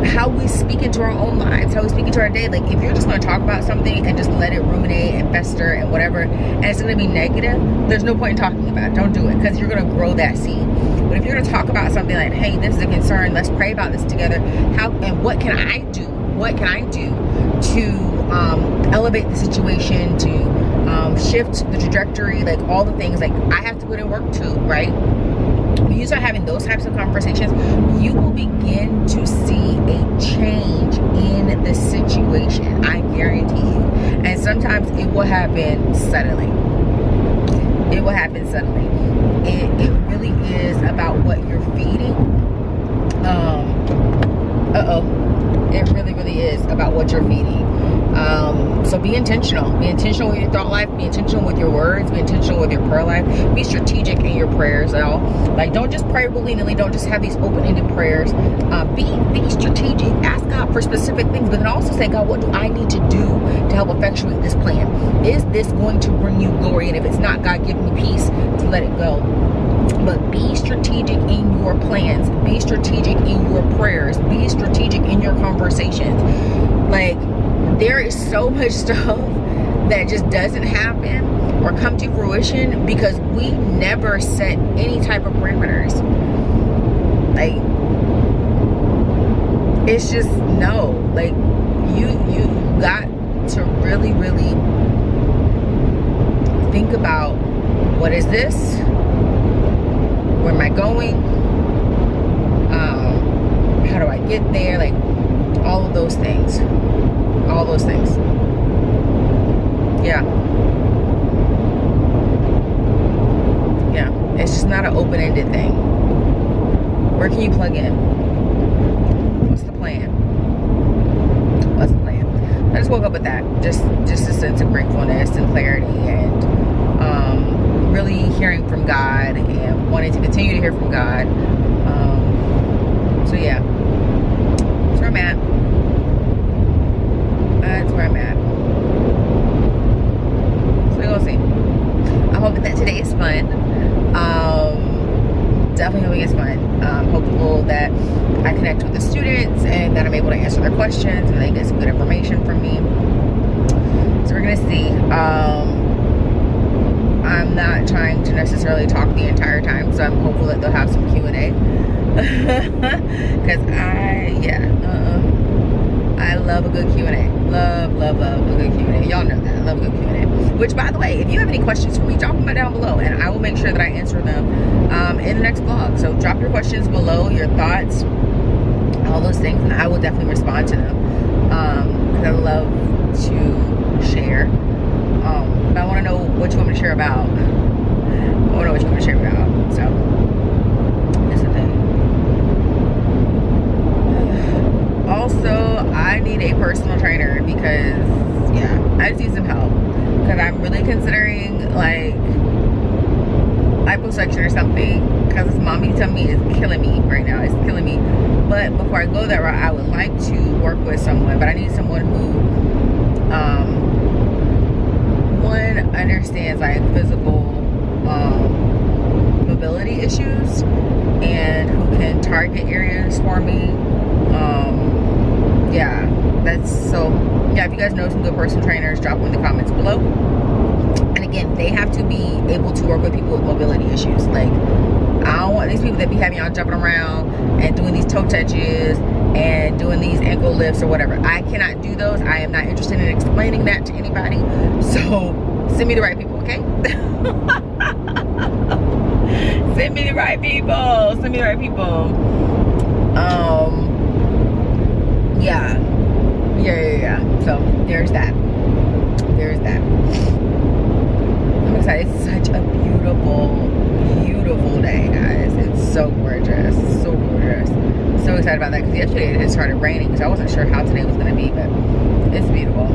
how we speak into our own lives, how we speak into our day. Like, if you're just going to talk about something and just let it ruminate and fester and whatever, and it's going to be negative, there's no point in talking about it. Don't do it, because you're going to grow that seed. But if you're going to talk about something like, hey, this is a concern, let's pray about this together, how and what can I do? What can I do to elevate the situation, to shift the trajectory, like all the things, like I have to put in work too, right? When you start having those types of conversations, you will begin to see a change in the situation. I guarantee you. And sometimes it will happen suddenly. It really is about what you're feeding. It really is about what you're feeding. So be intentional. Be intentional with your thought life. Be intentional with your words. Be intentional with your prayer life. Be strategic in your prayers, y'all. Like, don't just pray willy-nilly. Don't just have these open-ended prayers. Be strategic. Ask God for specific things, but then also say, God, what do I need to do to help effectuate this plan? Is this going to bring you glory? And if it's not, God, give me peace to let it go. But be strategic in your plans. Be strategic in your prayers. Be strategic in your conversations. Like, there is so much stuff that just doesn't happen or come to fruition because we never set any type of parameters. Like, it's just no. Like, you got to really, really think about, what is this? Where am I going? How do I get there? Like, all of those things. All those things. Yeah. Yeah. It's just not an open-ended thing. Where can you plug in? What's the plan? What's the plan? I just woke up with that. Just a sense of gratefulness and clarity, and really hearing from God and wanting to continue to hear from God. So yeah, that's where I'm at. That's where I'm at. So we're gonna see. I'm hoping that today is fun. Definitely hoping it's fun. Hopeful that I connect with the students and that I'm able to answer their questions and they get some good information from me. So we're gonna see. I'm not trying to necessarily talk the entire time, so I'm hopeful that they'll have some Q&A. Because I love a good Q&A. Love a good Q&A. Y'all know that. I love a good Q&A. Which, by the way, if you have any questions for me, drop them down below, and I will make sure that I answer them in the next vlog. So drop your questions below, your thoughts, all those things, and I will definitely respond to them. Because I love to share. But I want to know what you want me to share about. I want to know what you want me to share about. So, that's the thing. Also, I need a personal trainer because, yeah, I just need some help. Because I'm really considering, like, liposuction or something. Because this mommy tummy is killing me right now. It's killing me. But before I go that route, I would like to work with someone. But I need someone who, one, understands like physical mobility issues and who can target areas for me. Yeah, that's so. Yeah, if you guys know some good personal trainers, drop them in the comments below. And again, they have to be able to work with people with mobility issues. Like, I don't want these people that be having y'all jumping around and doing these toe touches and doing these ankle lifts or whatever. I cannot do those. I am not interested in explaining that to anybody. So send me the right people, okay? Send me the right people. Send me the right people. Yeah. So there's that. I'm excited. It's such a beautiful day, guys. It's so gorgeous. So gorgeous. So excited about that because yesterday it had started raining, so I wasn't sure how today was going to be, but it's beautiful.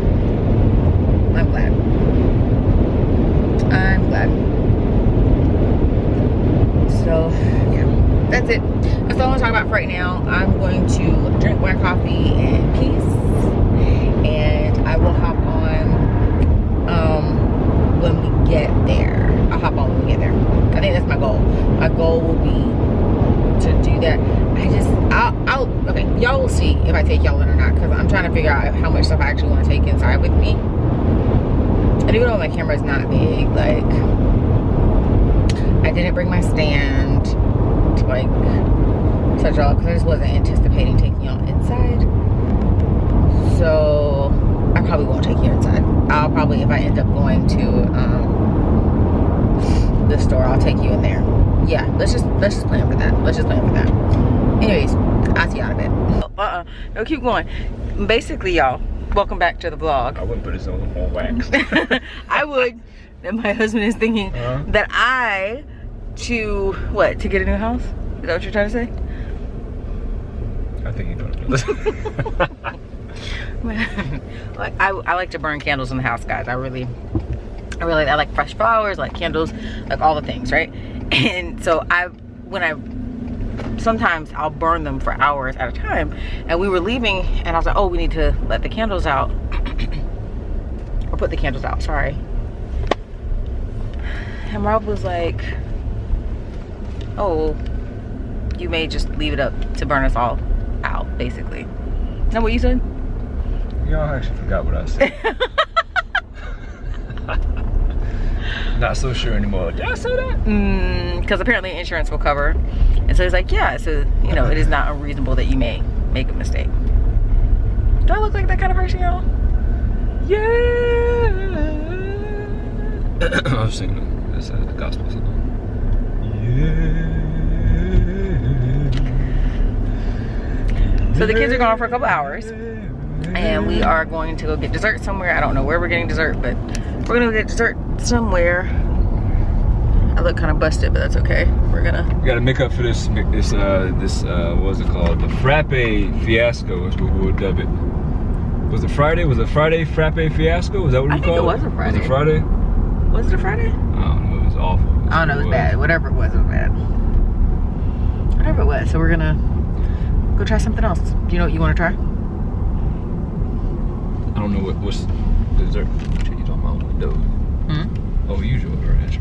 I'm glad. So, yeah, that's it. That's all I want to talk about for right now. I'm going to drink my coffee in peace, and I will hop on when we get there. I'll hop on when we get there. I think that's my goal. My goal will be to do that. Okay, y'all will see if I take y'all in or not, because I'm trying to figure out how much stuff I actually want to take inside with me. And even though my camera is not big, like, I didn't bring my stand to, like, such y'all, because I just wasn't anticipating taking y'all inside. So I probably won't take you inside. I'll probably, if I end up going to the store, I'll take you in there. Yeah, let's just plan for that. Anyways, I'll see y'all in a bit. No, keep going. Basically, y'all, welcome back to the vlog. I wouldn't put this on wax. I would. And my husband is thinking that to get a new house? Is that what you're trying to say? I think you're gonna I like to burn candles in the house, guys. I like fresh flowers, like candles, like all the things, right? And so sometimes I'll burn them for hours at a time. And we were leaving and I was like, oh, we need to let the candles out. Or put the candles out, sorry. And Rob was like, oh, you may just leave it up to burn us all out, basically. Is that what you said? Y'all actually forgot what I said. Not so sure anymore. Did I say that? Because apparently insurance will cover. And so he's like, yeah, so, you know, it is not unreasonable that you may make a mistake. Do I look like that kind of person, y'all? Yeah. I was singing this the gospel song. Yeah. So the kids are gone for a couple hours. And we are going to go get dessert somewhere. I don't know where we're getting dessert, but we're gonna go get dessert somewhere. I look kind of busted, but that's okay. We gotta make up for this what was it called? The frappe fiasco is what we'll dub it. Was it Friday? Was it Friday frappe fiasco? Was that what you called it? I think it was a Friday. Was it Friday? Was it a Friday? I don't know, it was awful. I don't know, it was bad. Whatever it was bad. Whatever it was. So we're gonna go try something else. Do you know what you wanna try? I don't know what's dessert. What you talking about? Those. Oh, usual, right?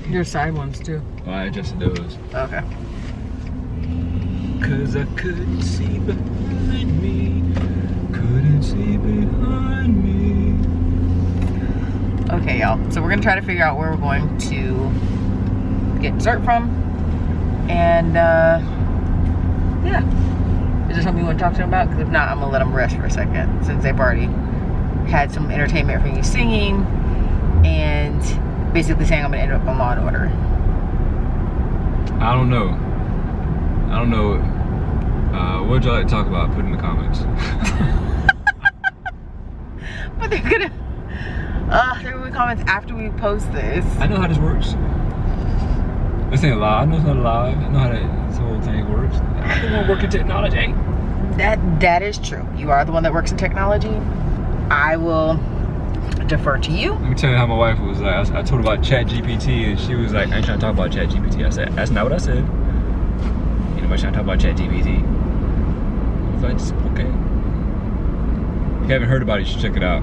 Your side ones too. Oh, I adjusted those. Okay. Cause I couldn't see behind me. Couldn't see behind me. Okay, y'all. So we're gonna try to figure out where we're going to get dessert from. And yeah. Is there something you want to talk to them about? Because if not, I'm gonna let them rest for a second, since they've already had some entertainment from you singing and basically saying I'm gonna end up on Law and Order. I don't know. What would y'all like to talk about? Put in the comments. But they're gonna be comments after we post this. I know how this works. This ain't live. I know it's not live. I know how this whole thing works. I'm the one working technology. That is true. You are the one that works in technology. I will defer to you. Let me tell you how my wife was like. I told her about ChatGPT, and she was like, "I ain't trying to talk about ChatGPT." I said, "That's not what I said. Ain't nobody trying to talk about ChatGPT." I was like, "Okay. If you haven't heard about it, you should check it out."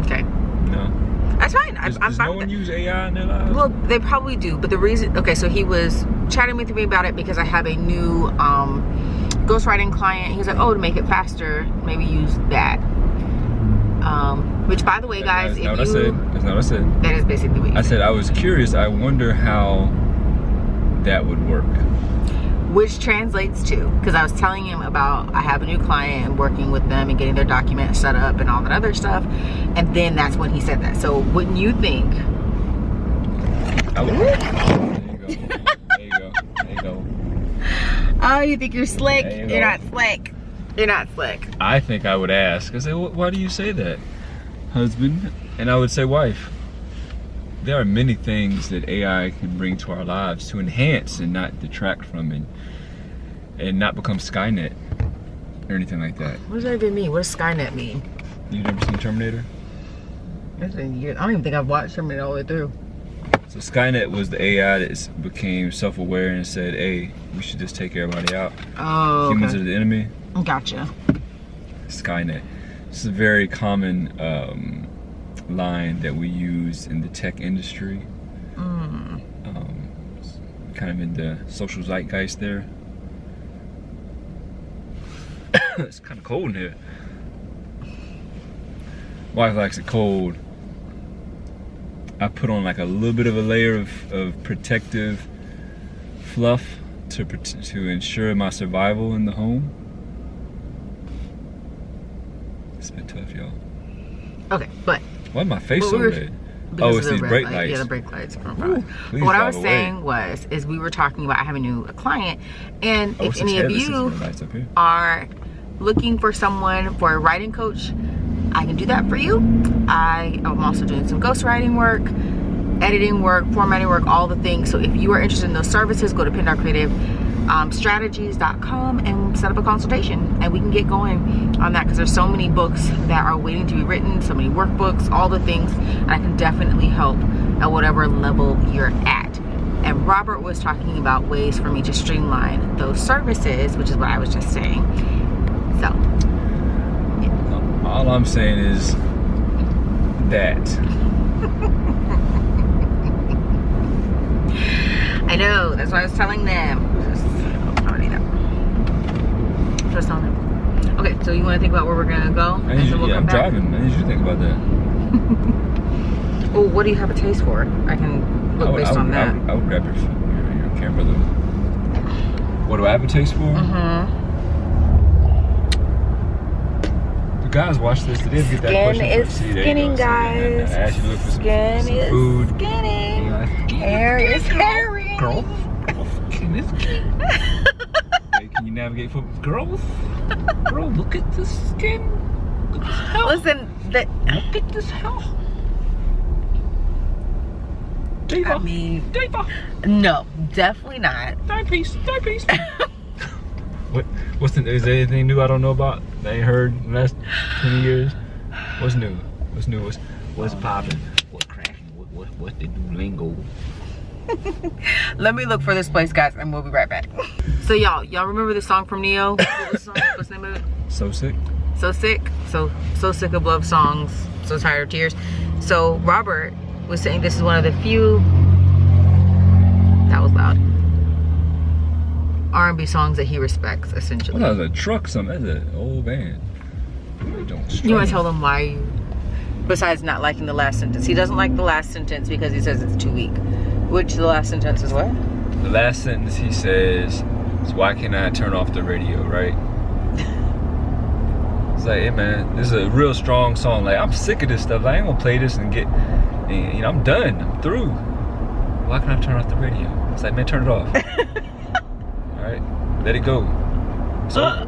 Okay. No. That's fine. Does I'm fine no with one it. use AI in their lives? Well, they probably do, but the reason, okay, so he was chatting with me about it because I have a new ghostwriting client. He was like, oh, to make it faster, maybe use that. Which, by the way, guys, that's not what I said. That is basically what you said. I was curious. I wonder how that would work. Which translates to, because I was telling him about, I have a new client and working with them and getting their documents set up and all that other stuff. And then that's when he said that. So wouldn't you think? There you go. Oh, you think you're slick? You You're not slick. You're not slick. I think I would ask. I say, why do you say that, husband? And I would say, wife. There are many things that AI can bring to our lives to enhance and not detract from it, and not become Skynet or anything like that. What does that even mean? What does Skynet mean? You never seen Terminator? I don't even think I've watched Terminator all the way through. So Skynet was the AI that became self-aware and said, hey, we should just take everybody out. Oh, Humans are the enemy. Gotcha. Skynet. This is a very common line that we use in the tech industry. Kind of in the social zeitgeist there. It's kind of cold in here. Wife likes it cold. I put on like a little bit of a layer of protective fluff to ensure my survival in the home. It's been tough, y'all. Okay, but why is my face so red? Oh, it's these brake lights. Yeah, the brake lights. What I was saying is we were talking about having a client, and if any of you are looking for someone for a writing coach, I can do that for you. I'm also doing some ghostwriting work, editing work, formatting work, all the things. So if you are interested in those services, go to pinktieaffairfl.com and set up a consultation, and we can get going on that, because there's so many books that are waiting to be written, so many workbooks, all the things, and I can definitely help at whatever level you're at. And Robert was talking about ways for me to streamline those services, which is what I was just saying. So all I'm saying is that I know, that's what I was telling them. Already know. Just telling them. Okay, so you want to think about where we're gonna go? I'm driving. I need you to think about that. Oh, what do you have a taste for? I can look based on that. I would grab your camera though. What do I have a taste for? The guys watch this. They didn't get that question. Skin is skinny, guys. I asked you to look for some food. Skinny. Hair is hairy. Growth. Skin is skinny. Hey, can you navigate for growth? Bro, look at the skin. Look at this health. Listen, look at this health. Diva. I mean, Diva. no, definitely not. Dime piece. Is there anything new I don't know about that I ain't heard in the last 20 years? What's new? What's popping? What's cracking? What's the new lingo? Let me look for this place, guys, and we'll be right back. So y'all remember the song from Neo? What's the name of it? So sick. So sick. So sick of love songs. So tired of tears. So Robert was saying this is one of the few, that was loud, R&B songs that he respects, essentially. Well, that was a truck, something. That's an old band. You want to tell them why besides not liking the last sentence? He doesn't like the last sentence because he says it's too weak. Which the last sentence is what? The last sentence he says is, why can't I turn off the radio, right? It's like, hey man, this is a real strong song. Like, I'm sick of this stuff. I ain't gonna play this and I'm done. I'm through. Why can't I turn off the radio? It's like, man, turn it off. Alright? Let it go. So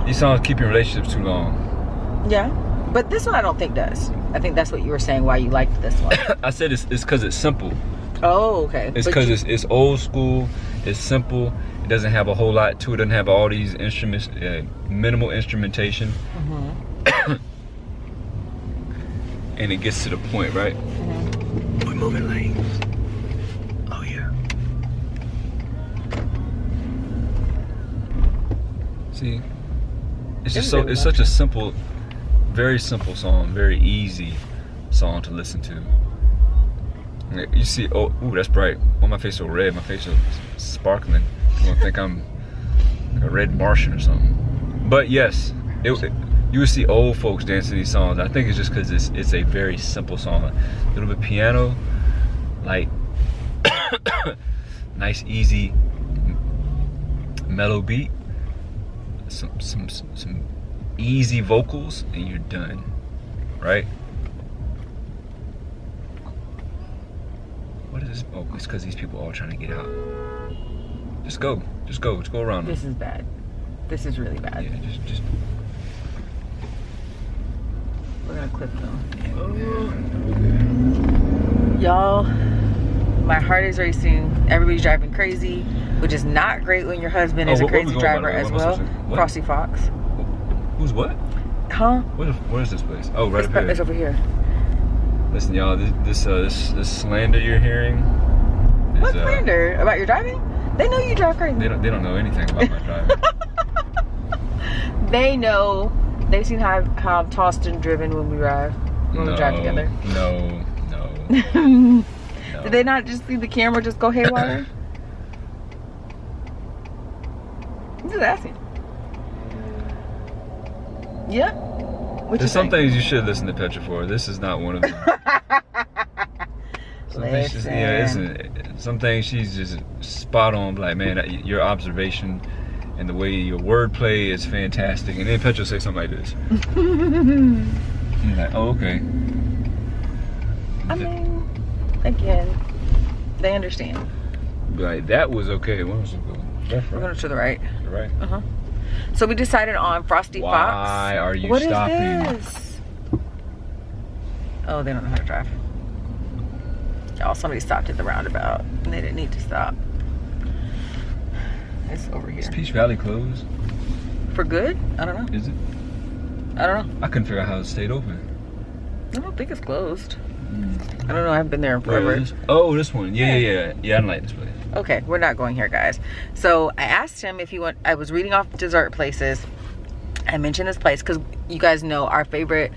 these songs keep your relationships too long. Yeah. But this one I don't think does. I think that's what you were saying why you liked this one. I said it's because it's simple. Oh, okay. It's because it's old school. It's simple. It doesn't have a whole lot to it. It doesn't have all these instruments, minimal instrumentation. And it gets to the point, right? We're moving lanes. Oh yeah. See, it's just it's such a simple, very simple song, very easy song to listen to. You see, ooh, that's bright. Why my face so red? My face so sparkling. You don't think I'm like a red Martian or something? But yes, you would see old folks dancing to these songs. I think it's just because it's a very simple song. A little bit piano, like nice, easy, mellow beat, some easy vocals, and you're done, right? What is this? Oh, it's because these people are all trying to get out. Just go around them. This is bad. This is really bad. Yeah, just. We're gonna clip them. Y'all, my heart is racing. Everybody's driving crazy, which is not great when your husband is a crazy driver as well. Frosty Fox. Who's what? Huh? What is this place? Oh, right up here. It's over here. Listen, y'all, this slander you're hearing. What slander? About your driving? They know you drive crazy. They don't know anything about my driving. They know. They've seen how I'm tossed and driven when we drive together. No. Did they not just see the camera just go haywire? I'm just asking. Yeah. There's some things you should listen to Petra for. This is not one of them. Some things she's just spot on. Like, man, your observation and the way your wordplay is fantastic. And then Petra say something like this. You're like, oh, okay. I mean, again, they understand. Be like, that was okay. Where was it going? Left, right? We're going to the right. The right? Uh-huh. So we decided on Frosty Fox. Why are you stopping? stopping? What is this? Oh, they don't know how to drive. Y'all, somebody stopped at the roundabout and they didn't need to stop. It's over here. Is Peach Valley closed? For good? I don't know. Is it? I don't know. I couldn't figure out how it stayed open. I don't think it's closed. I don't know. I haven't been there in forever. Oh, this one. Yeah. Yeah, I don't like this place. Okay, we're not going here, guys. So I asked him if he went. I was reading off dessert places. I mentioned this place because you guys know our favorite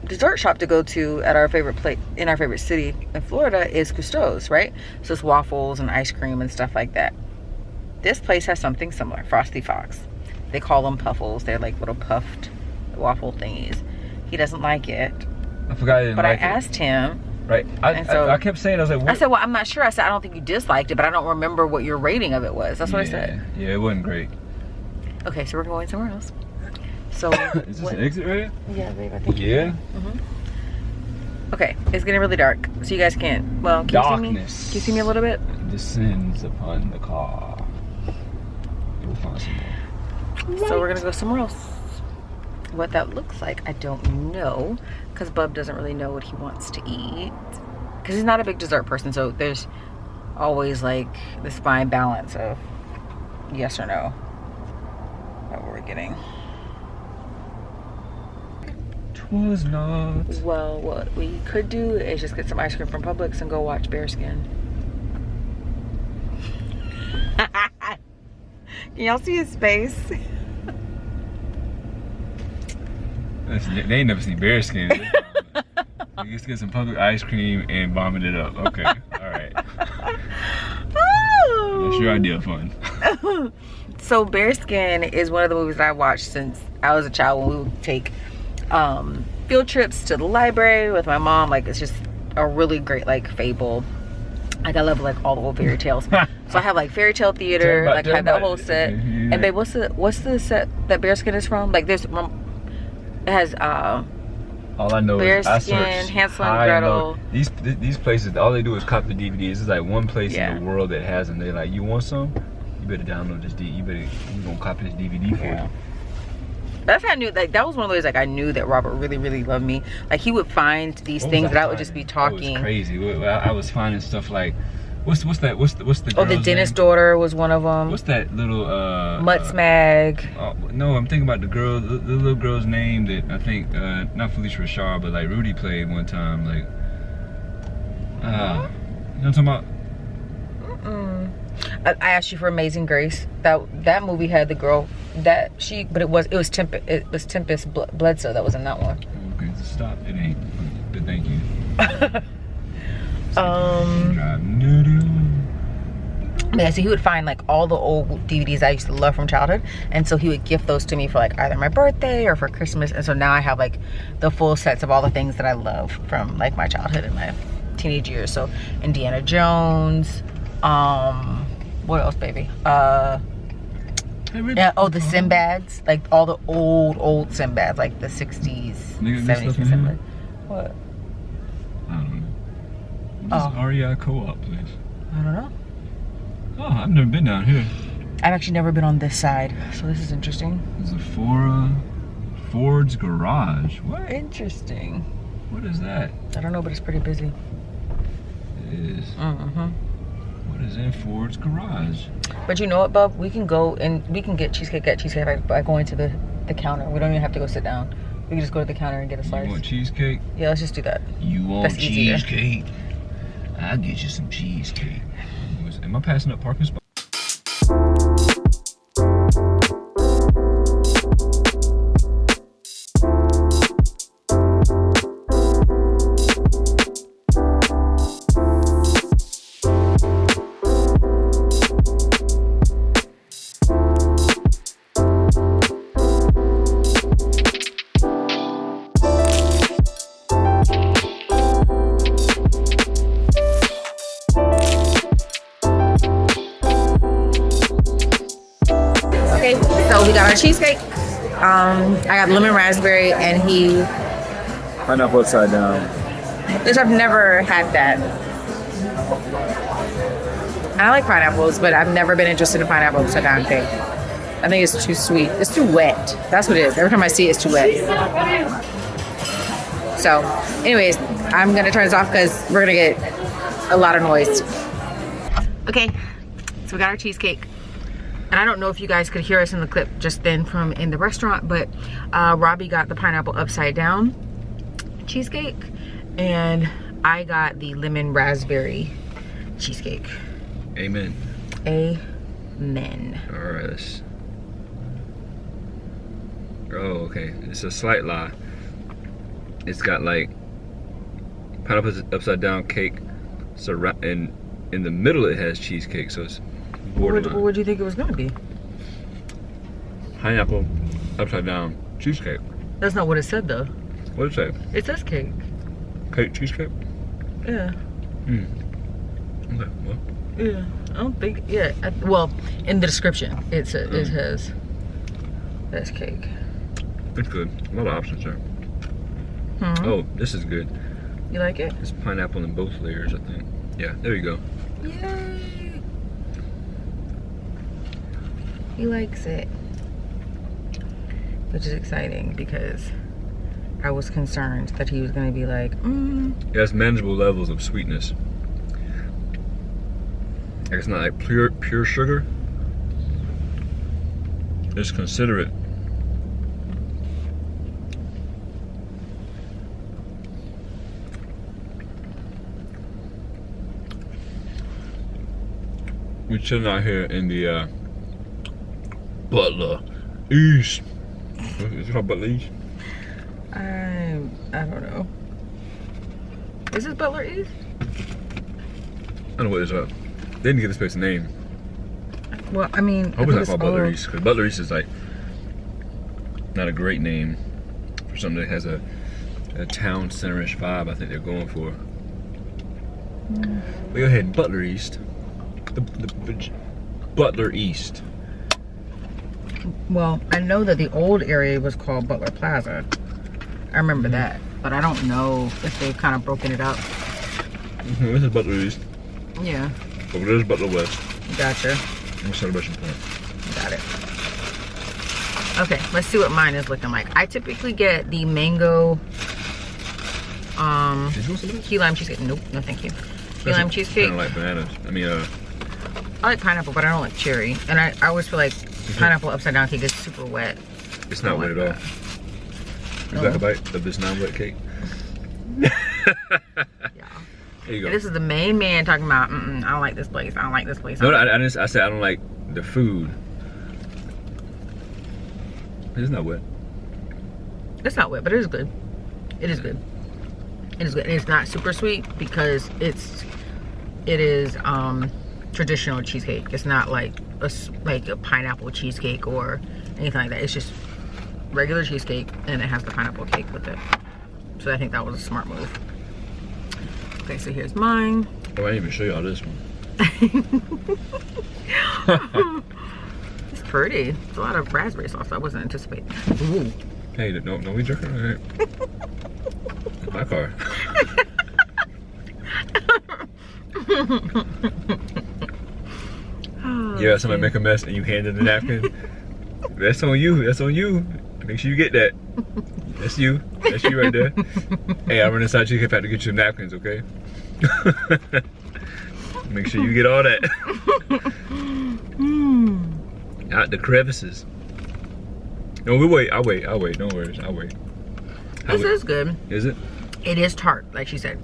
dessert shop to go to at our favorite place in our favorite city in Florida is Cousteau's, right? So it's waffles and ice cream and stuff like that. This place has something similar, Frosty Fox. They call them puffles. They're like little puffed waffle thingies. He doesn't like it. I forgot I didn't but like it. I asked him. Right. I kept saying, I was like, what? I said, well, I'm not sure. I said, I don't think you disliked it, but I don't remember what your rating of it was. That's what I said. Yeah, it wasn't great. Okay, so we're going somewhere else. So is this an exit right here? Yeah, babe, I think. Yeah. Okay, it's getting really dark, so you guys can't. Well, can you see me? Can you see me a little bit? Descends upon the car. We'll find some more. So we're gonna go somewhere else. What that looks like, I don't know, because Bub doesn't really know what he wants to eat. Because he's not a big dessert person, so there's always like this fine balance of yes or no that we're getting. Was not. Well, what we could do is just get some ice cream from Publix and go watch Bearskin. Can y'all see his face? They ain't never seen Bearskin. They just get some public ice cream and vomit it up. Okay, alright. That's your idea of fun. So Bearskin is one of the movies that I watched since I was a child when we would take field trips to the library with my mom. Like, it's just a really great like fable. Like, I love like all the old fairy tales. So I have like fairy tale theater, like I have that whole set. And babe, what's the set that Bearskin is from? Like there's, it has all I know is I Bearskin, search Hansel and Gretel. These places, all they do is copy the DVDs. It's like one place in the world that has them. They're like, you want some? You better download this DVD. You gonna copy this DVD for you. That's how I knew, like, that was one of those, like, I knew that Robert really, really loved me. Like, he would find these things that I would just be talking. It was crazy. I was finding stuff like, what's the Oh, the dentist daughter was one of them. What's that little, Mutsmag. No, I'm thinking about the little girl's name that I think, not Felicia Rashad, but like Rudy played one time, like, you know what I'm talking about? I asked you for Amazing Grace. That movie had the girl but it was Tempest Bledsoe that was in that one. Okay, so stop. It ain't. But thank you. Yeah, so he would find like all the old DVDs I used to love from childhood, and so he would gift those to me for like either my birthday or for Christmas. And so now I have like the full sets of all the things that I love from like my childhood and my teenage years. So Indiana Jones, what else, baby? Yeah, oh, the Sinbads, like all the old Sinbads, like the 60s, 70s Sinbad. What? I don't know. What is REI Co-op place? I don't know. Oh, I've never been down here. I've actually never been on this side, so this is interesting. There's a Ford's Garage. What? Interesting. What is that? I don't know, but it's pretty busy. It is. What is in Ford's Garage? But you know what, bub? We can go and we can get cheesecake by going to the counter. We don't even have to go sit down. We can just go to the counter and get a slice. You want cheesecake? Yeah, let's just do that. You want cheesecake? I'll get you some cheesecake. Am I passing up parking spots? We got our cheesecake. I got lemon raspberry, and he pineapple upside down. Which I've never had that. I like pineapples, but I've never been interested in pineapple upside down cake. I think it's too sweet. It's too wet. That's what it is. Every time I see it, it's too wet. So, anyways, I'm gonna turn this off because we're gonna get a lot of noise. Okay, so we got our cheesecake. And I don't know if you guys could hear us in the clip just then from in the restaurant, but Robbie got the pineapple upside down cheesecake, and I got the lemon raspberry cheesecake. Amen. Amen. All right. Oh, okay. It's a slight lie. it's got like pineapple upside down cake, and in the middle it has cheesecake, so it's borderline. What do you think it was gonna be? Pineapple upside down cheesecake. That's not what it said though. What did it say? It says cake. Cake cheesecake? Yeah. Hmm. Okay, well. Yeah. I don't think. Yeah. Well, in the description, it says it has. That's cake. It's good. A lot of options there. Hmm. Oh, this is good. You like it? It's pineapple in both layers, I think. Yeah, there you go. Yay! He likes it. Which is exciting because I was concerned that he was going to be like, Yeah, it's manageable levels of sweetness. It's not like pure sugar. Just considerate. We're chilling out here in the Butler East. Is it called Butler East? I don't know. Is this Butler East? I don't know what it's up. They didn't give this place a name. Well, I mean, I hope it's not called Butler East, because Butler East is like not a great name for something that has a town center-ish vibe. I think they're going for. We go ahead, Butler East. The Butler East. Well, I know that the old area was called Butler Plaza. I remember that, but I don't know if they've kind of broken it up. This is Butler East. Yeah. Over there's Butler West. Gotcha. And Celebration Point. Got it. Okay, let's see what mine is looking like. I typically get the mango key lime cheesecake. Nope, no thank you. Key lime cheesecake. I don't like bananas. I mean, I like pineapple, but I don't like cherry. And I always feel like pineapple upside down cake is super wet. It's not wet at all. Would you like a bite of this non-wet cake? Yeah. There you go. And this is the main man talking about, I don't like this place. I don't like this place. No, I said I don't like the food. It's not wet. It's not wet, but it is good. It is good. It is good. And it's not super sweet because it is traditional cheesecake. It's not like a pineapple cheesecake or anything like that. It's just regular cheesecake and it has the pineapple cake with it. So I think that was a smart move. Okay, so here's mine. Oh, I didn't even show you all this one. It's pretty. It's a lot of raspberry sauce. I wasn't anticipating. Ooh. Hey, don't be jerking around. My car. Yeah, somebody make a mess and you hand in the napkin. That's on you. That's on you. Make sure you get that. That's you. That's you right there. Hey, I run inside Chicken Factory to get you napkins, okay? Make sure you get all that. Out the crevices. No, we wait. I'll wait. No worries. I'll wait. This is good. Is it? It is tart, like she said.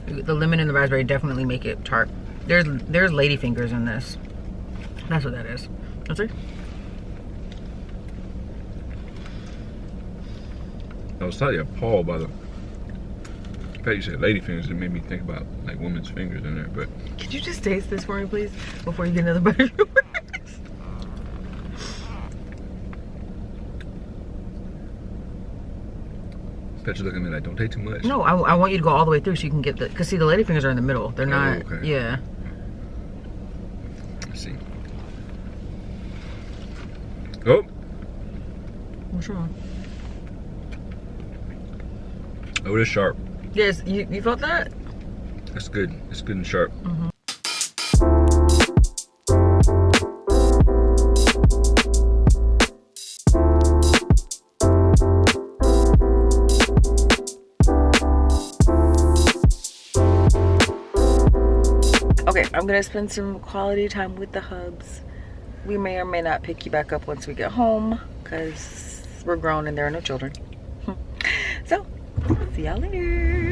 The lemon and the raspberry definitely make it tart. There's ladyfingers in this. That's what that is. That's it. I was slightly appalled by the fact you said ladyfingers. It made me think about like women's fingers in there. But could you just taste this for me, please, before you get another bite of yours? Bet you're looking at me like, don't take too much. No, I want you to go all the way through so you can get the. Cause see, the ladyfingers are in the middle. They're not. Okay. Yeah. Let's see. Oh. What's wrong? Oh, it is sharp. Yes, you felt that? That's good. It's good and sharp. Mm-hmm. Okay, I'm gonna spend some quality time with the hubs. We may or may not pick you back up once we get home because we're grown and there are no children. So, see y'all later.